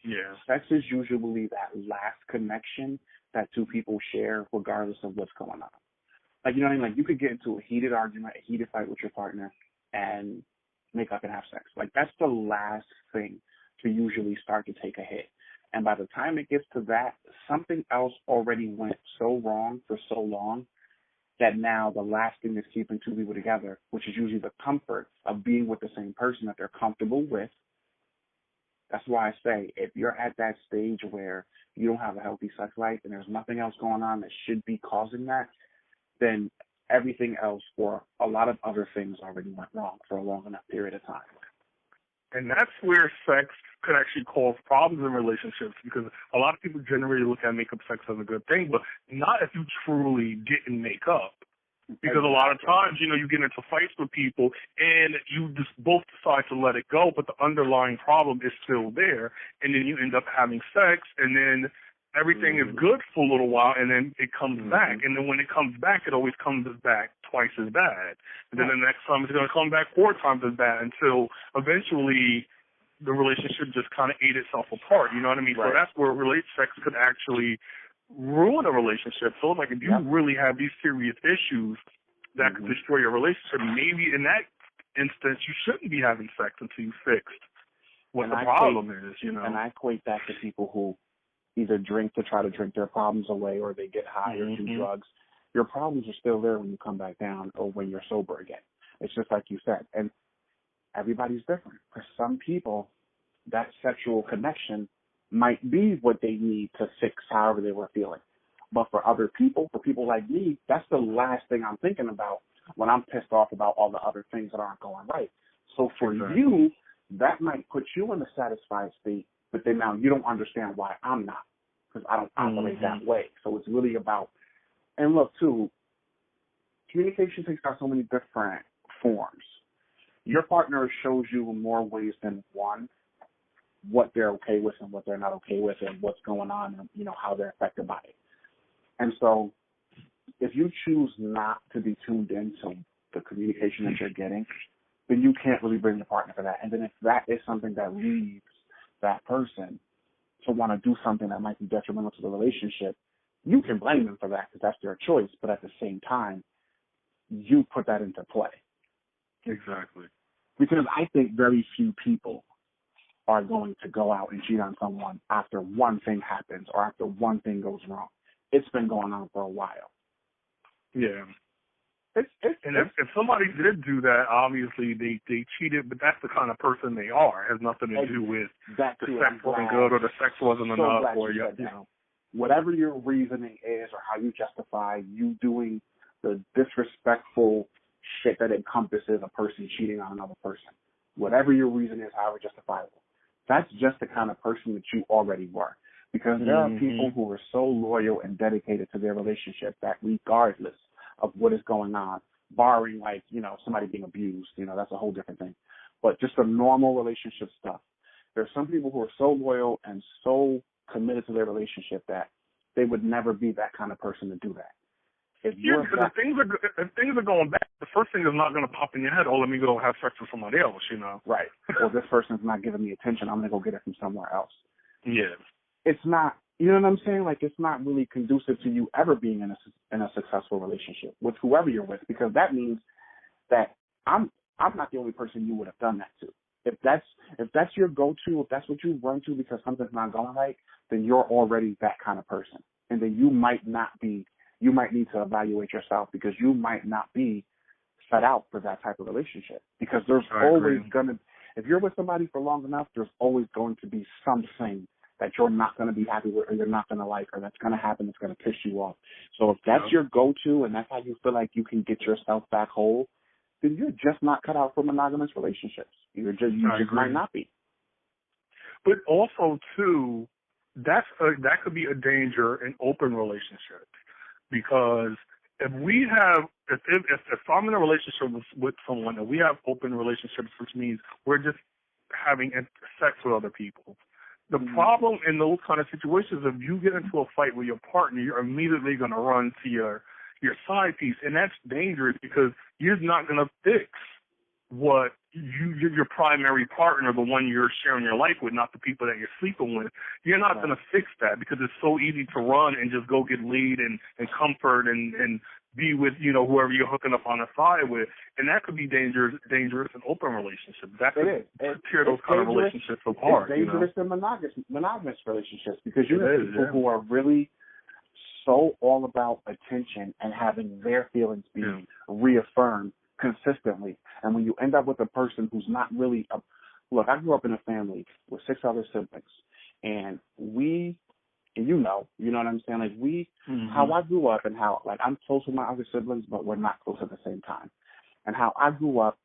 Yeah. Sex is usually that last connection that two people share regardless of what's going on. Like, you know what I mean? Like, you could get into a heated argument, a heated fight with your partner, and make up and have sex. Like, that's the last thing to usually start to take a hit. And by the time it gets to that, something else already went so wrong for so long that now the last thing that's keeping two people together, which is usually the comfort of being with the same person that they're comfortable with. That's why I say, if you're at that stage where you don't have a healthy sex life and there's nothing else going on that should be causing that, then everything else or a lot of other things already went wrong for a long enough period of time. And that's where sex could actually cause problems in relationships, because a lot of people generally look at makeup sex as a good thing, but not if you truly didn't make up. Because a lot of times, you get into fights with people and you just both decide to let it go, but the underlying problem is still there. And then you end up having sex, and then everything is good for a little while, and then it comes back. And then when it comes back, it always comes back twice as bad. And then the next time it's going to come back 4 times as bad until eventually the relationship just kind of ate itself apart. You know what I mean? Right. So that's where sex could actually ruin a relationship. So like if you really have these serious issues that could destroy your relationship, maybe in that instance you shouldn't be having sex until you fixed what the problem is. And I equate that to people who either drink to try to drink their problems away, or they get high or do drugs. Your problems are still there when you come back down or when you're sober again. It's just like you said. And everybody's different. For some people, that sexual connection might be what they need to fix however they were feeling. But for other people, for people like me, that's the last thing I'm thinking about when I'm pissed off about all the other things that aren't going right. So for you, that might put you in a satisfied state, but then now you don't understand why I'm not, because I don't operate that way. So it's really about, and look, too, communication takes on so many different forms. Your partner shows you in more ways than one what they're okay with and what they're not okay with and what's going on and, how they're affected by it. And so if you choose not to be tuned into the communication that you're getting, then you can't really bring your partner for that. And then if that is something that leads that person to want to do something that might be detrimental to the relationship, you can blame them for that because that's their choice. But at the same time, you put that into play. Exactly. Because I think very few people are going to go out and cheat on someone after one thing happens or after one thing goes wrong. It's been going on for a while. Yeah. And if somebody did do that, obviously they cheated, but that's the kind of person they are. It has nothing to do with the sex wasn't good or the sex wasn't enough or you know. Whatever your reasoning is or how you justify you doing the disrespectful shit that encompasses a person cheating on another person, whatever your reason is, however justifiable, that's just the kind of person that you already were. Because there are people who are so loyal and dedicated to their relationship that regardless of what is going on, barring like, you know, somebody being abused, you know, that's a whole different thing. But just the normal relationship stuff. There's some people who are so loyal and so committed to their relationship that they would never be that kind of person to do that. Because if things are going bad, the first thing is not going to pop in your head, oh, let me go have sex with somebody else, you know. Right. Or this person's not giving me attention, I'm going to go get it from somewhere else. Yeah. It's not, you know what I'm saying? Like, it's not really conducive to you ever being in a successful relationship with whoever you're with, because that means that I'm not the only person you would have done that to. If that's your go-to, if that's what you run to because something's not going right, then you're already that kind of person. And then you might need to evaluate yourself because you might not be set out for that type of relationship. Because there's always if you're with somebody for long enough, there's always going to be something that you're not going to be happy with or you're not going to like or that's going to happen that's going to piss you off. So if that's your go-to and that's how you feel like you can get yourself back whole, then you're just not cut out for monogamous relationships. You just might not be. But also, too, that could be a danger in open relationships because if I'm in a relationship with someone and we have open relationships, which means we're just having sex with other people. The problem in those kind of situations, if you get into a fight with your partner, you're immediately going to run to your side piece, and that's dangerous because you're not going to fix what your primary partner, the one you're sharing your life with, not the people that you're sleeping with. You're not going to fix that because it's so easy to run and just go get laid and comfort and be with, you know, whoever you're hooking up on the side with. And that could be dangerous in open relationships. That could tear those kind of relationships apart. It's dangerous in monogamous relationships because you have people who are really so all about attention and having their feelings be reaffirmed consistently. And when you end up with a person who's not really look, I grew up in a family with 6 other siblings, and you know what I'm saying? Like how I grew up and how, like, I'm close with my other siblings, but we're not close at the same time. And how I grew up,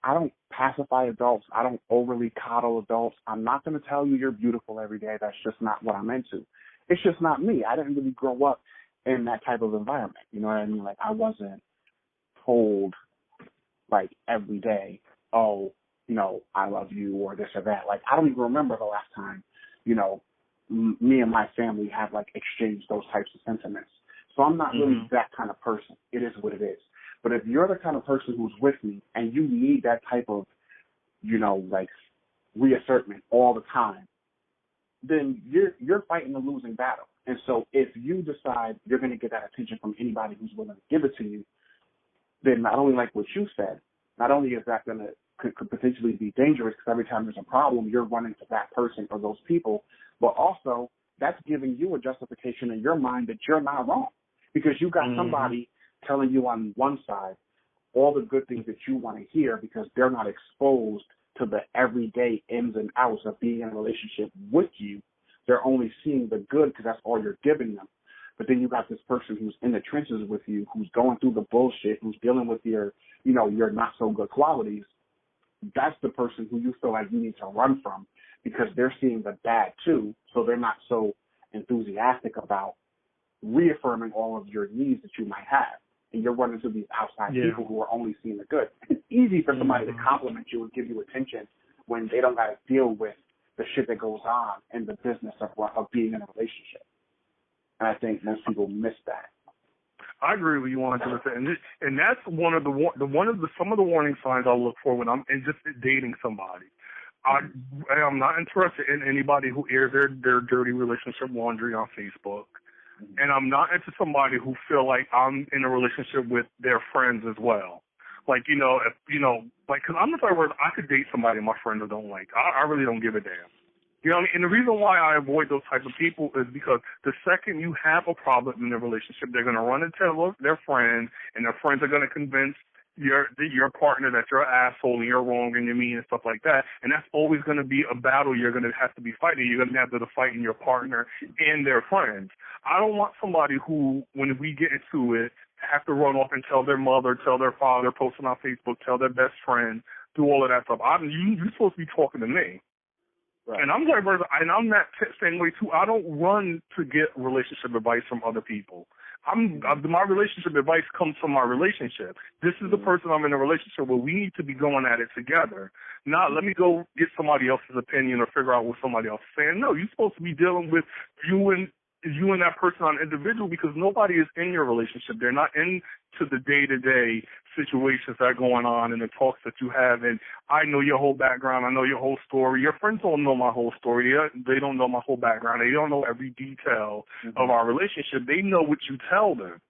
I don't pacify adults. I don't overly coddle adults. I'm not going to tell you you're beautiful every day. That's just not what I'm into. It's just not me. I didn't really grow up in that type of environment. You know what I mean? Like, I wasn't told, like, every day, oh, you know, I love you or this or that. Like, I don't even remember the last time, you know, me and my family have, like, exchanged those types of sentiments. So I'm not really that kind of person. It is what it is. But if you're the kind of person who's with me and you need that type of, you know, like, reassertment all the time, then you're fighting a losing battle. And so if you decide you're going to get that attention from anybody who's willing to give it to you, then not only like what you said, not only is that going to could potentially be dangerous because every time there's a problem, you're running to that person or those people, but also that's giving you a justification in your mind that you're not wrong because you got somebody telling you on one side all the good things that you want to hear because they're not exposed to the everyday ins and outs of being in a relationship with you. They're only seeing the good because that's all you're giving them. But then you got this person who's in the trenches with you, who's going through the bullshit, who's dealing with your, you know, your not so good qualities. That's the person who you feel like you need to run from because they're seeing the bad too. So they're not so enthusiastic about reaffirming all of your needs that you might have. And you're running to these outside people who are only seeing the good. It's easy for somebody to compliment you and give you attention when they don't got to deal with the shit that goes on in the business of being in a relationship. And I think most people miss that. I agree with you 100%, and that's one of some of the warning signs I look for when I'm just dating somebody. I'm not interested in anybody who airs their dirty relationship laundry on Facebook. And I'm not into somebody who feel like I'm in a relationship with their friends as well. Like, you know, like, because I'm the type of person, I could date somebody my friends don't like. I really don't give a damn. You know what I mean? And the reason why I avoid those type of people is because the second you have a problem in a relationship, they're going to run and tell their friends, and their friends are going to convince your partner that you're an asshole and you're wrong and you're mean and stuff like that. And that's always going to be a battle you're going to have to be fighting. You're going to have to fight in your partner and their friends. I don't want somebody who, when we get into it, have to run off and tell their mother, tell their father, post it on Facebook, tell their best friend, do all of that stuff. You're supposed to be talking to me. Right. And I'm that same way too. I don't run to get relationship advice from other people. My relationship advice comes from my relationship. This is the person I'm in a relationship with. We need to be going at it together. Not let me go get somebody else's opinion or figure out what somebody else is saying. No, you're supposed to be dealing with you and that person on individual, because nobody is in your relationship. They're not into the day-to-day situations that are going on and the talks that you have. And I know your whole background. I know your whole story. Your friends don't know my whole story. They don't know my whole background. They don't know every detail of our relationship. They know what you tell them.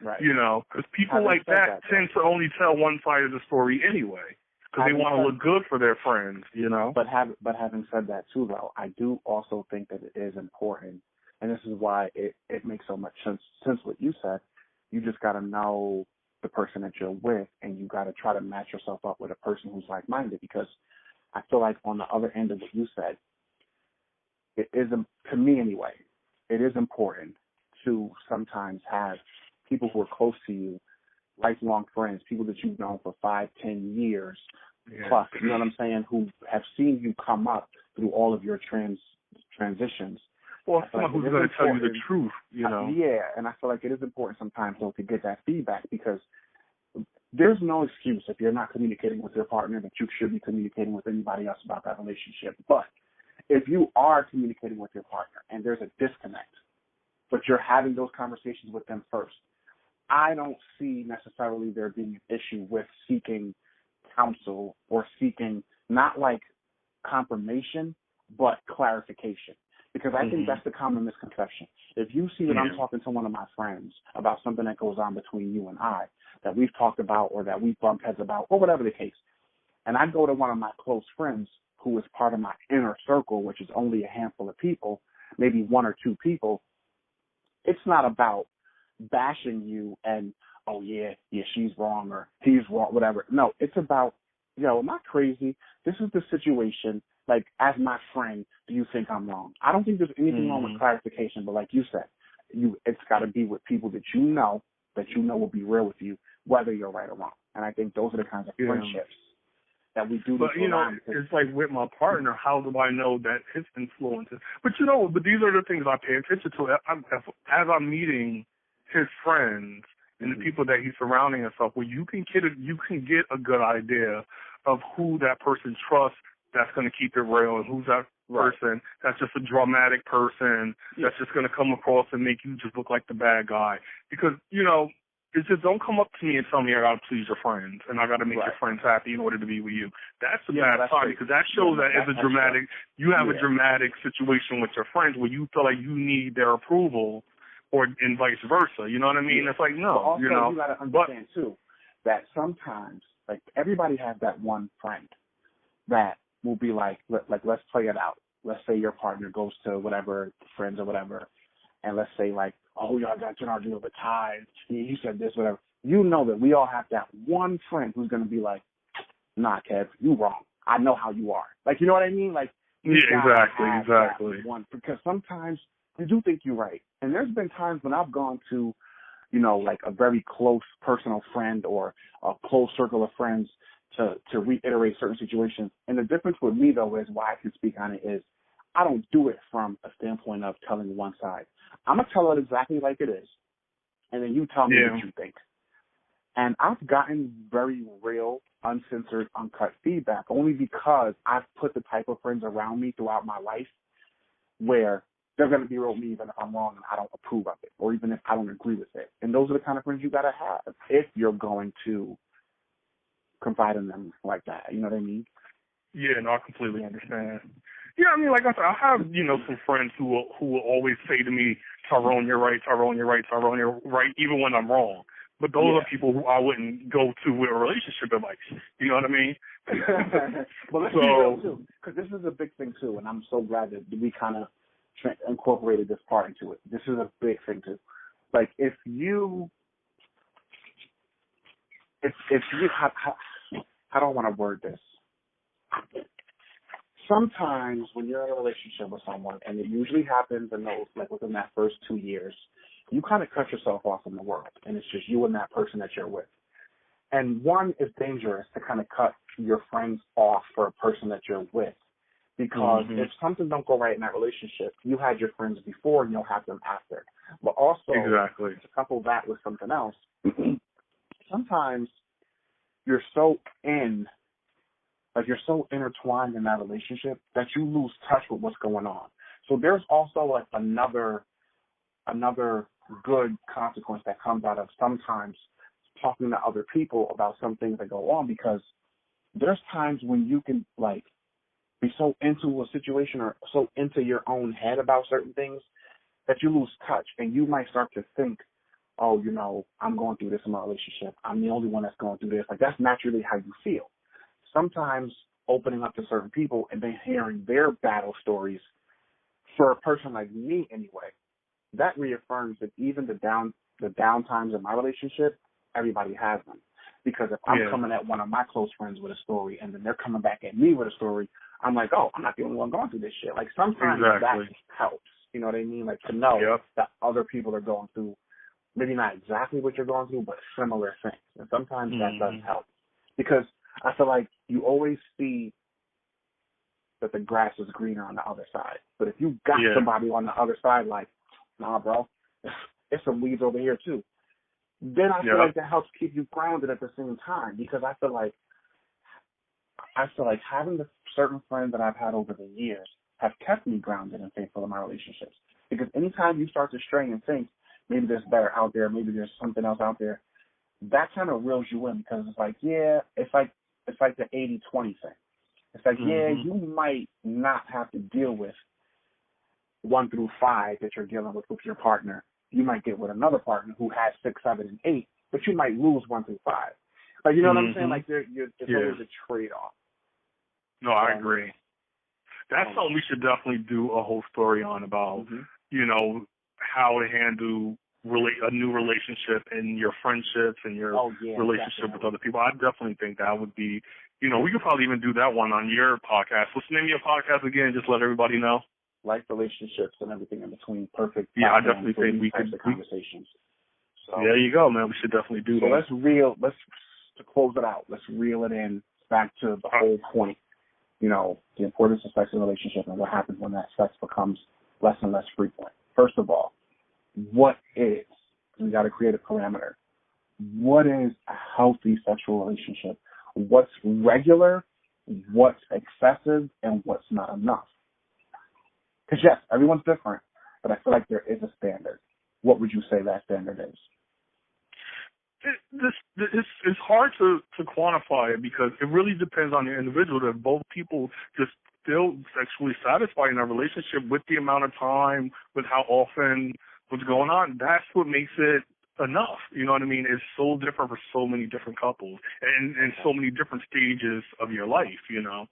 Right. You know, because people like that tend to only tell one side of the story anyway, because they want to look good for their friends, you know. But having said that too, though, I do also think that it is important. And this is why it makes so much sense what you said. You just got to know the person that you're with, and you got to try to match yourself up with a person who's like-minded, because I feel like on the other end of what you said, it is, to me anyway, it is important to sometimes have people who are close to you, lifelong friends, people that you've known for 5-10 years plus, you know what I'm saying, who have seen you come up through all of your transitions. Well, someone who's going to tell you the truth, you know. Yeah, and I feel like it is important sometimes, though, to get that feedback, because there's no excuse if you're not communicating with your partner that you should be communicating with anybody else about that relationship. But if you are communicating with your partner and there's a disconnect, but you're having those conversations with them first, I don't see necessarily there being an issue with seeking counsel or seeking not like confirmation, but clarification. Because I think that's the common misconception. If you see that I'm talking to one of my friends about something that goes on between you and I, that we've talked about or that we've bumped heads about, or whatever the case, and I go to one of my close friends who is part of my inner circle, which is only a handful of people, maybe one or two people, it's not about bashing you and, oh, yeah, she's wrong or he's wrong, whatever. No, it's about, am I crazy? This is the situation. Like, as my friend, do you think I'm wrong? I don't think there's anything wrong with clarification, but like you said, it's got to be with people that you know will be real with you, whether you're right or wrong. And I think those are the kinds of friendships that we do. But, it's like with my partner, how do I know that his influences? But, but these are the things I pay attention to. As I'm meeting his friends and the people that he's surrounding himself with, you can get a good idea of who that person trusts that's going to keep it real, and who's that person that's just a dramatic person that's just going to come across and make you just look like the bad guy. Because, it's just don't come up to me and tell me I got to please your friends and I got to make your friends happy in order to be with you. That's a bad sign, because that shows that it's a dramatic, you have a dramatic situation with your friends where you feel like you need their approval, and vice versa. You know what I mean? It's like, no, you got to understand too that sometimes, like, everybody has that one friend that will be like, let's play it out. Let's say your partner goes to whatever, friends or whatever, and let's say like, oh, y'all got to argue over ties. You said this, whatever. You know that we all have that one friend who's going to be like, nah, Kev, you wrong. I know how you are. Like, you know what I mean? Like, exactly. One, because sometimes you do think you're right. And there's been times when I've gone to, like a very close personal friend or a close circle of friends to reiterate certain situations. And the difference with me, though, is why I can speak on it is I don't do it from a standpoint of telling one side. I'm going to tell it exactly like it is, and then you tell me what you think. And I've gotten very real, uncensored, uncut feedback only because I've put the type of friends around me throughout my life where they're going to be real with me even if I'm wrong and I don't approve of it, or even if I don't agree with it. And those are the kind of friends you got to have if you're going to confide in them like that. You know what I mean? Yeah, no, I completely understand. Yeah, I mean, like I said, I have, some friends who will always say to me, Tyrone, you're right, Tyrone, you're right, Tyrone, you're right, even when I'm wrong. But those are people who I wouldn't go to with relationship advice. You know what I mean? Well, let's be real, too, because this is a big thing, too, and I'm so glad that we kind of incorporated this part into it. This is a big thing, too. Like, if you, how do I want to word this? Sometimes when you're in a relationship with someone, and it usually happens in those, like within that first 2 years, you kind of cut yourself off from the world, and it's just you and that person that you're with. And one, is dangerous to kind of cut your friends off for a person that you're with, because if something don't go right in that relationship, you had your friends before and you'll have them after. But also, to couple that with something else, sometimes you're so intertwined in that relationship that you lose touch with what's going on. So there's also like another good consequence that comes out of sometimes talking to other people about some things that go on, because there's times when you can like be so into a situation or so into your own head about certain things that you lose touch, and you might start to think, oh, you know, I'm going through this in my relationship. I'm the only one that's going through this. Like, that's naturally how you feel. Sometimes opening up to certain people and then hearing their battle stories, for a person like me anyway, that reaffirms that even the down times in my relationship, everybody has them. Because if I'm coming at one of my close friends with a story and then they're coming back at me with a story, I'm like, oh, I'm not the only one going through this shit. Like, sometimes that helps. You know what I mean? Like, to know that other people are going through maybe not exactly what you're going through, but similar things. And sometimes that does help. Because I feel like you always see that the grass is greener on the other side. But if you got somebody on the other side, like, nah, bro, there's some weeds over here too, then I feel like that helps keep you grounded at the same time. Because I feel like having the certain friends that I've had over the years have kept me grounded and faithful in my relationships. Because anytime you start to stray and think, maybe there's better out there, maybe there's something else out there, that kind of reels you in, because it's like, it's like the 80-20 thing. It's like, you might not have to deal with 1 through 5 that you're dealing with your partner. You might get with another partner who has 6, 7, and 8, but you might lose 1 through 5. Like, you know what I'm saying? Like, it's always a trade-off. No, I agree. That's something we should definitely do a whole story on, about, you know, how to handle a new relationship and your friendships and your relationship with other people. I definitely think that would be, you know, we could probably even do that one on your podcast. What's the name of your podcast again? Just let everybody know. Life, relationships, and everything in between. Perfect. Yeah, I definitely think we could. Conversations. So, there you go, man. We should definitely do that. Let's to close it out. Let's reel it in back to the whole point. You know, the importance of sex in a relationship and what happens when that sex becomes less and less frequent. First of all, what is? We got to create a parameter. What is a healthy sexual relationship? What's regular? What's excessive? And what's not enough? Because yes, everyone's different, but I feel like there is a standard. What would you say that standard is? It's hard to quantify it, because it really depends on the individual. That both people just feel sexually satisfied in a relationship, with the amount of time, with how often, what's going on. That's what makes it enough. You know what I mean? It's so different for so many different couples and so many different stages of your life. You know,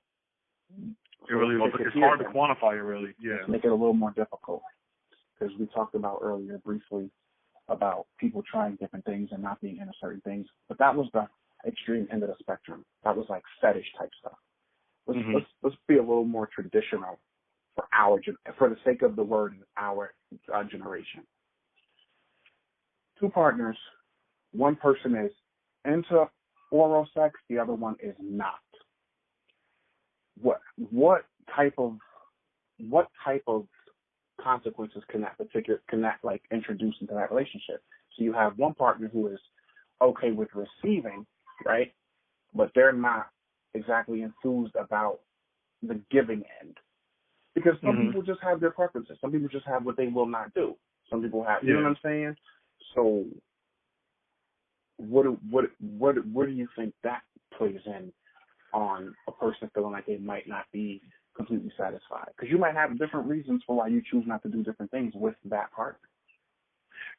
it really it's hard to quantify it. Really, Make it a little more difficult, because we talked about earlier briefly about people trying different things and not being into certain things, but that was the extreme end of the spectrum. That was like fetish type stuff. Let's be a little more traditional for the sake of the word, our generation. 2 partners, one person is into oral sex, the other one is not. What type of consequences can that like introduce into that relationship? So you have one partner who is okay with receiving, right? But they're not exactly enthused about the giving end. Because some people just have their preferences. Some people just have what they will not do. Some people have, you know what I'm saying? So what do you think that plays in on a person feeling like they might not be completely satisfied? Because you might have different reasons for why you choose not to do different things with that partner.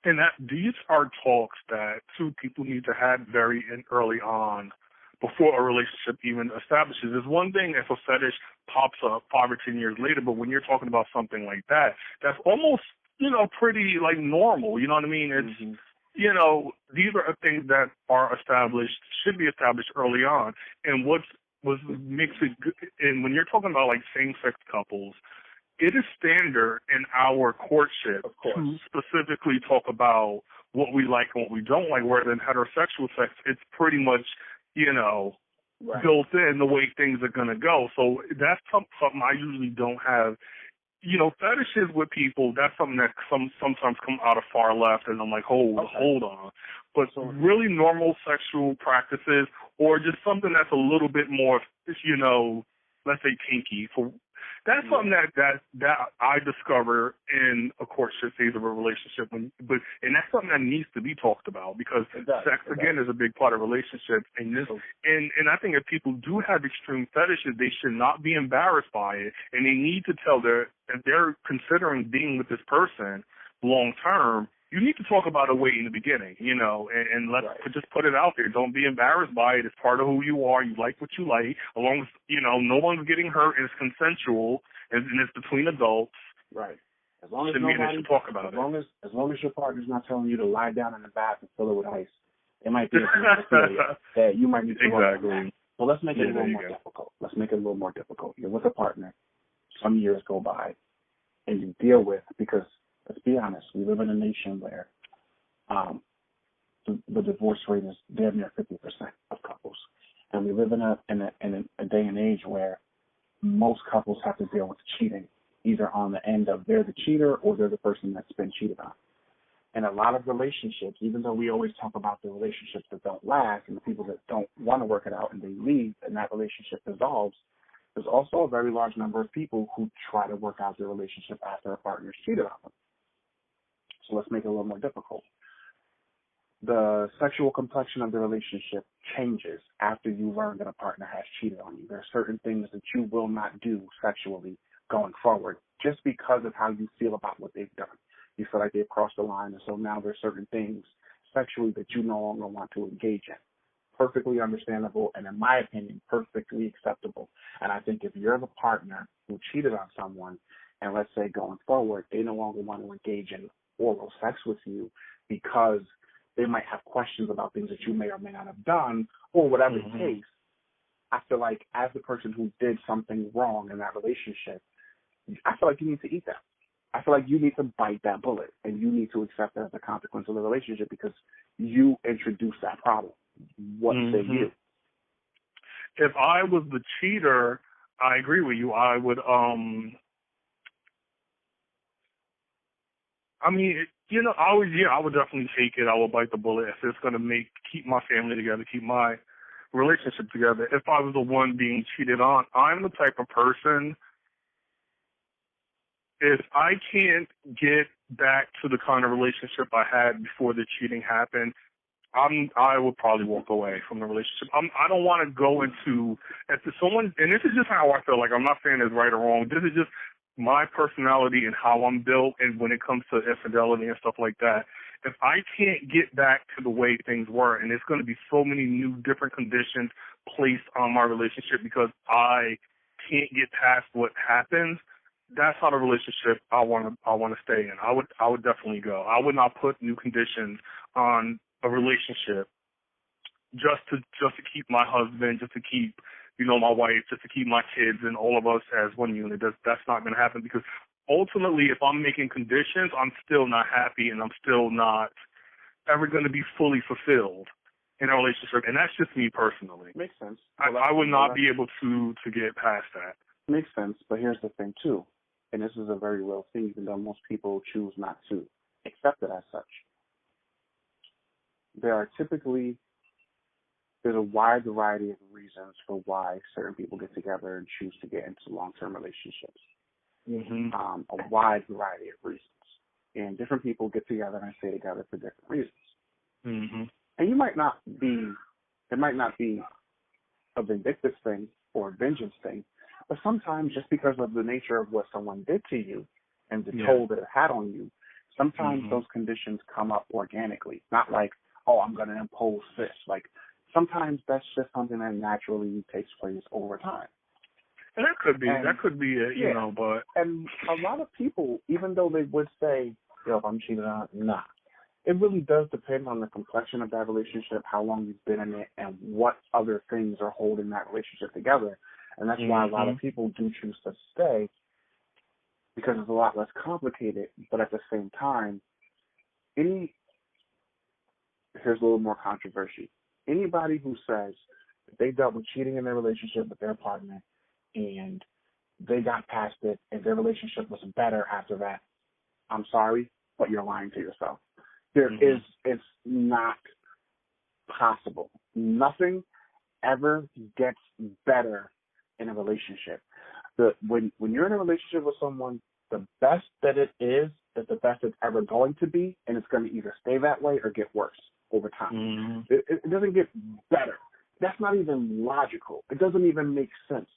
And that these are talks that two people need to have very early on before a relationship even establishes. There's one thing if a fetish pops up 5 or 10 years later, but when you're talking about something like that, that's almost, pretty like normal. You know what I mean? It's, these are things that are established, should be established early on. And what makes it good, and when you're talking about like same-sex couples, it is standard in our courtship to specifically talk about what we like and what we don't like, whereas in heterosexual sex, it's pretty much, built in the way things are going to go. So that's something I usually don't have. Fetishes with people, that's something that sometimes come out of far left, and I'm like, hold on. But really normal sexual practices, or just something that's a little bit more, let's say kinky, that's something that I discover in a courtship phase of a relationship, and that's something that needs to be talked about, because sex again is a big part of relationships, and I think if people do have extreme fetishes, they should not be embarrassed by it, and they need to tell if they're considering being with this person long term, you need to talk about it way in the beginning, and let's just put it out there. Don't be embarrassed by it. It's part of who you are. You like what you like. As long as, no one's getting hurt and it's consensual and it's between adults. Right. As long as nobody talk about as long as your partner's not telling you to lie down in the bath and fill it with ice, it might be a that you might need to exactly. So let's make it a little more difficult. Let's make it a little more difficult. You're with a partner. Some years go by, and you deal with, because let's be honest, we live in a nation where the divorce rate is damn near 50% of couples, and we live in a day and age where most couples have to deal with cheating, either on the end of they're the cheater or they're the person that's been cheated on. And a lot of relationships, even though we always talk about the relationships that don't last and the people that don't want to work it out and they leave and that relationship dissolves, there's also a very large number of people who try to work out their relationship after a partner's cheated on them. So let's make it a little more difficult. The sexual complexion of the relationship changes after you learn that a partner has cheated on you. There are certain things that you will not do sexually going forward just because of how you feel about what they've done. You feel like they've crossed the line, and so now there's certain things sexually that you no longer want to engage in. Perfectly understandable, and in my opinion, perfectly acceptable. And I think if you're the partner who cheated on someone, and let's say going forward, they no longer want to engage in oral sex with you because they might have questions about things that you may or may not have done, or whatever the case, I feel like as the person who did something wrong in that relationship, I feel like you need to eat that. I feel like you need to bite that bullet, and you need to accept that as a consequence of the relationship because you introduced that problem. What say you? If I was the cheater, I agree with you. I would, I would definitely take it. I would bite the bullet if it's going to keep my family together, keep my relationship together. If I was the one being cheated on, I'm the type of person, if I can't get back to the kind of relationship I had before the cheating happened, I would probably walk away from the relationship. I don't want to go into, if someone, and this is just how I feel, like I'm not saying it's right or wrong, this is just my personality and how I'm built, and when it comes to infidelity and stuff like that, if I can't get back to the way things were, and there's going to be so many new different conditions placed on my relationship because I can't get past what happens, that's not a relationship I want to stay in. I would definitely go. I would not put new conditions on a relationship just to keep my husband, just to keep, my wife, just to keep my kids and all of us as one unit. That's not going to happen, because ultimately, if I'm making conditions, I'm still not happy, and I'm still not ever going to be fully fulfilled in a relationship. And that's just me personally. Makes sense. I would not be able to get past that. Makes sense, but here's the thing too, and this is a very real thing, even though most people choose not to accept it as such. There's a wide variety of reasons for why certain people get together and choose to get into long-term relationships. A wide variety of reasons. And different people get together and stay together for different reasons. And it might not be a vindictive thing or a vengeance thing, but sometimes just because of the nature of what someone did to you and the toll that it had on you, Sometimes those conditions come up organically, not like, oh, I'm going to impose this. Like, sometimes that's just something that naturally takes place over time. And that could be it, you know, but. And a lot of people, even though they would say, yo, if I'm cheating on, nah. It really does depend on the complexion of that relationship, how long you've been in it, and what other things are holding that relationship together. And that's why a lot of people do choose to stay, because it's a lot less complicated. But at the same time, here's a little more controversy. Anybody who says that they dealt with cheating in their relationship with their partner and they got past it and their relationship was better after that, I'm sorry, but you're lying to yourself. It's not possible. Nothing ever gets better in a relationship. When you're in a relationship with someone, the best that it is the best it's ever going to be, and it's going to either stay that way or get worse over time. It doesn't get better. That's not even logical. It doesn't even make sense.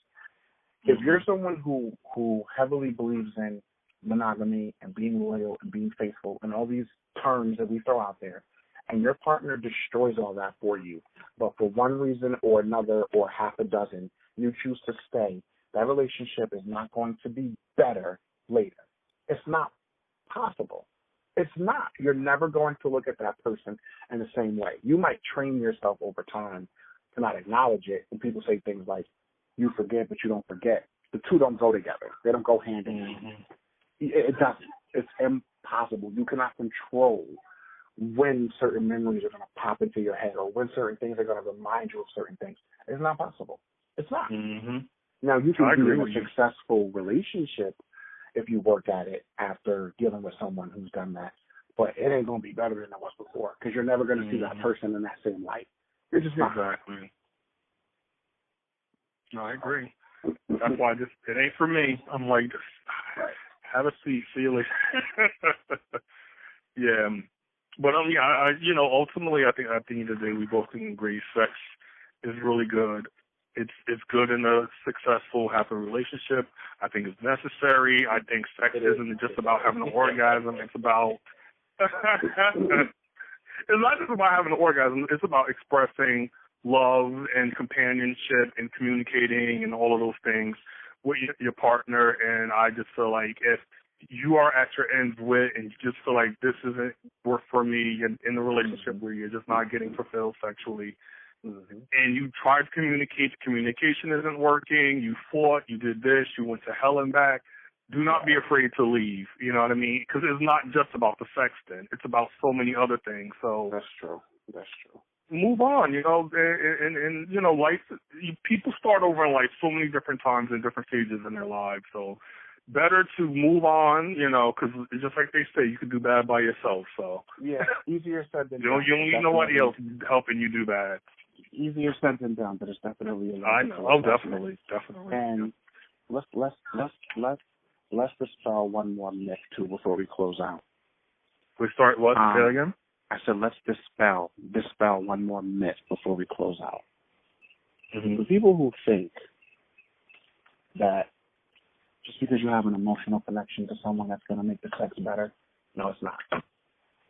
If you're someone who heavily believes in monogamy and being loyal and being faithful and all these terms that we throw out there, and your partner destroys all that for you, but for one reason or another or half a dozen, you choose to stay, that relationship is not going to be better later. It's not possible. It's not. You're never going to look at that person in the same way. You might train yourself over time to not acknowledge it, and people say things like, you forget, but you don't forget. The two don't go together. They don't go hand in hand. It doesn't. It's impossible. You cannot control when certain memories are going to pop into your head or when certain things are going to remind you of certain things. It's not possible. It's not. Now, you can be in a successful relationship if you work at it after dealing with someone who's done that, but it ain't going to be better than it was before because you're never going to see that person in that same light. You're just not. Exactly. No, I agree. That's why it ain't for me. I'm like, have a seat. See you later. Yeah. But ultimately, I think at the end of the day, we both can agree sex is really good. It's good in a successful, happy relationship. I think it's necessary. I think sex isn't just about having an orgasm. It's about it's not just about having an orgasm. It's about expressing love and companionship and communicating and all of those things with your partner. And I just feel like if you are at your ends with and you just feel like this isn't work for me in a relationship where you're just not getting fulfilled sexually, and you tried to communicate, the communication isn't working, you fought, you did this, you went to hell and back, do not be afraid to leave, you know what I mean? Because it's not just about the sex then. It's about so many other things. So That's true. Move on, and life, people start over in life so many different times and different stages in their lives. So better to move on, because just like they say, you can do bad by yourself. So yeah, easier said than done. You don't need nobody else helping you do bad. Easier said than done, but it's definitely a lot. I know. Oh, definitely. And let's dispel one more myth too before we close out. We start what? Say again? I said let's dispel one more myth before we close out. The people who think that just because you have an emotional connection to someone that's going to make the sex better, no, it's not.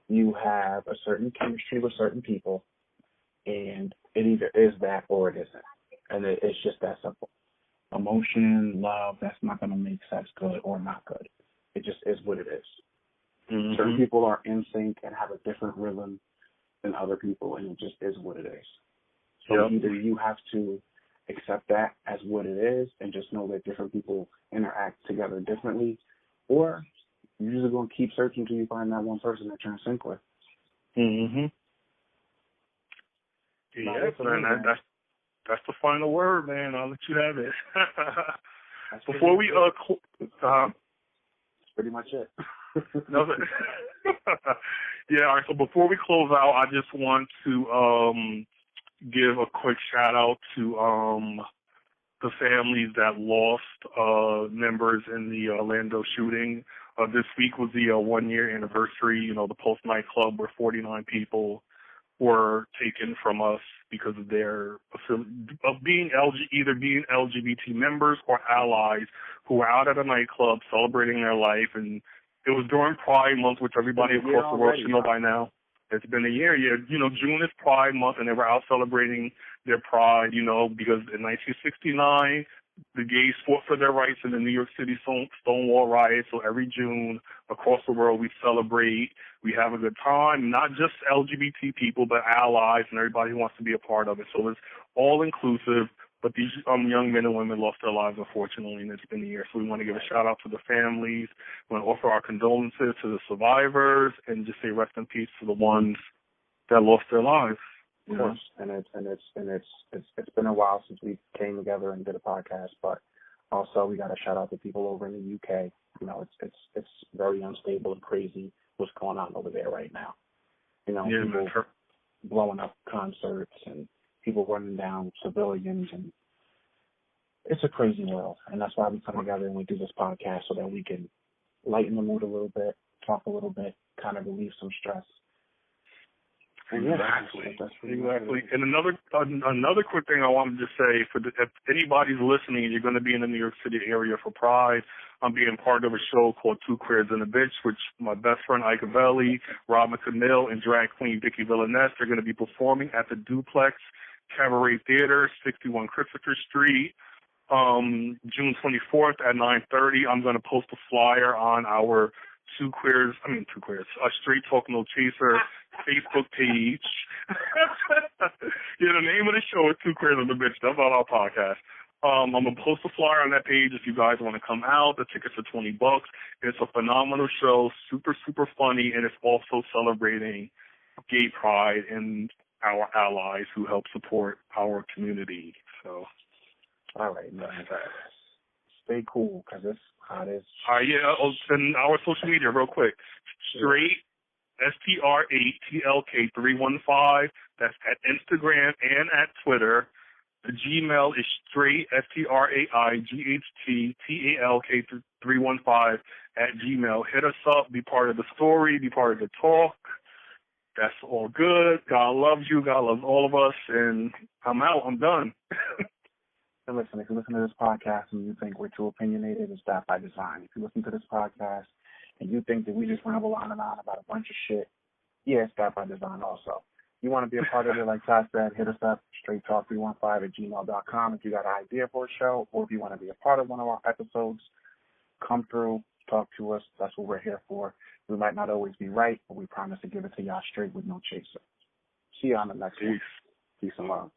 You have a certain chemistry with certain people, and it either is that or it isn't. And it's just that simple. Emotion, love, that's not going to make sex good or not good. It just is what it is. Certain people are in sync and have a different rhythm than other people, and it just is what it is. So either you have to accept that as what it is and just know that different people interact together differently, or you're just going to keep searching until you find that one person that you're in sync with. Yeah, man, that's the final word, man. I'll let you have it. Before we that's pretty much it. No, yeah, all right, so before we close out, I just want to give a quick shout out to the families that lost members in the Orlando shooting. This week was the 1-year anniversary, the Post nightclub where 49 people were taken from us because of their either being LGBT members or allies who were out at a nightclub celebrating their life and It was during Pride Month, which everybody across the world should know by now. It's been a year. Yeah, June is Pride Month, and they were out celebrating their pride, because in 1969, the gays fought for their rights in the New York City Stonewall riots. So every June, across the world, we celebrate. We have a good time, not just LGBT people, but allies and everybody who wants to be a part of it. So it's all-inclusive. But these young men and women lost their lives, unfortunately, and it's been a year. So we want to give a shout-out to the families. We want to offer our condolences to the survivors and just say rest in peace to the ones that lost their lives. Of course, and it's been a while since we came together and did a podcast, but also we got to shout out to people over in the UK. It's very unstable and crazy what's going on over there right now. People blowing up concerts and people running down civilians, and it's a crazy world. And that's why we come together and we do this podcast so that we can lighten the mood a little bit, talk a little bit, kind of relieve some stress. Exactly. And another quick thing I wanted to say, if anybody's listening and you're going to be in the New York City area for Pride, I'm being part of a show called Two Queers and a Bitch, which my best friend Ike Belli, Rob McCannell, and drag queen Vicky Villaness are going to be performing at the Duplex Cabaret Theater, 61 Christopher Street, June 24th at 9:30. I'm going to post a flyer on our a Straight Talk No Chaser Facebook page. The name of the show is Two Queers and a Bitch. That's on our podcast. I'm going to post a flyer on that page if you guys want to come out. The tickets are $20. It's a phenomenal show, super, super funny, and it's also celebrating gay pride and our allies who help support our community. So, all right, man. Stay cool, because it's hot as... and our social media, real quick. Straight, STRATLK 315. That's at Instagram and at Twitter. The Gmail is straight, STRAIGHTTALK 315 at Gmail. Hit us up, be part of the story, be part of the talk. That's all good. God loves you. God loves all of us. And I'm out. I'm done. And listen, if you listen to this podcast and you think we're too opinionated, it's that by design. If you listen to this podcast and you think that we just ramble on and on about a bunch of shit, yeah, it's that by design also. You want to be a part of it, like Todd said, hit us up, straighttalk315@gmail.com. If you got an idea for a show, or if you want to be a part of one of our episodes, come through, talk to us. That's what we're here for. We might not always be right, but we promise to give it to y'all straight with no chaser. See you on the next one. Peace and love.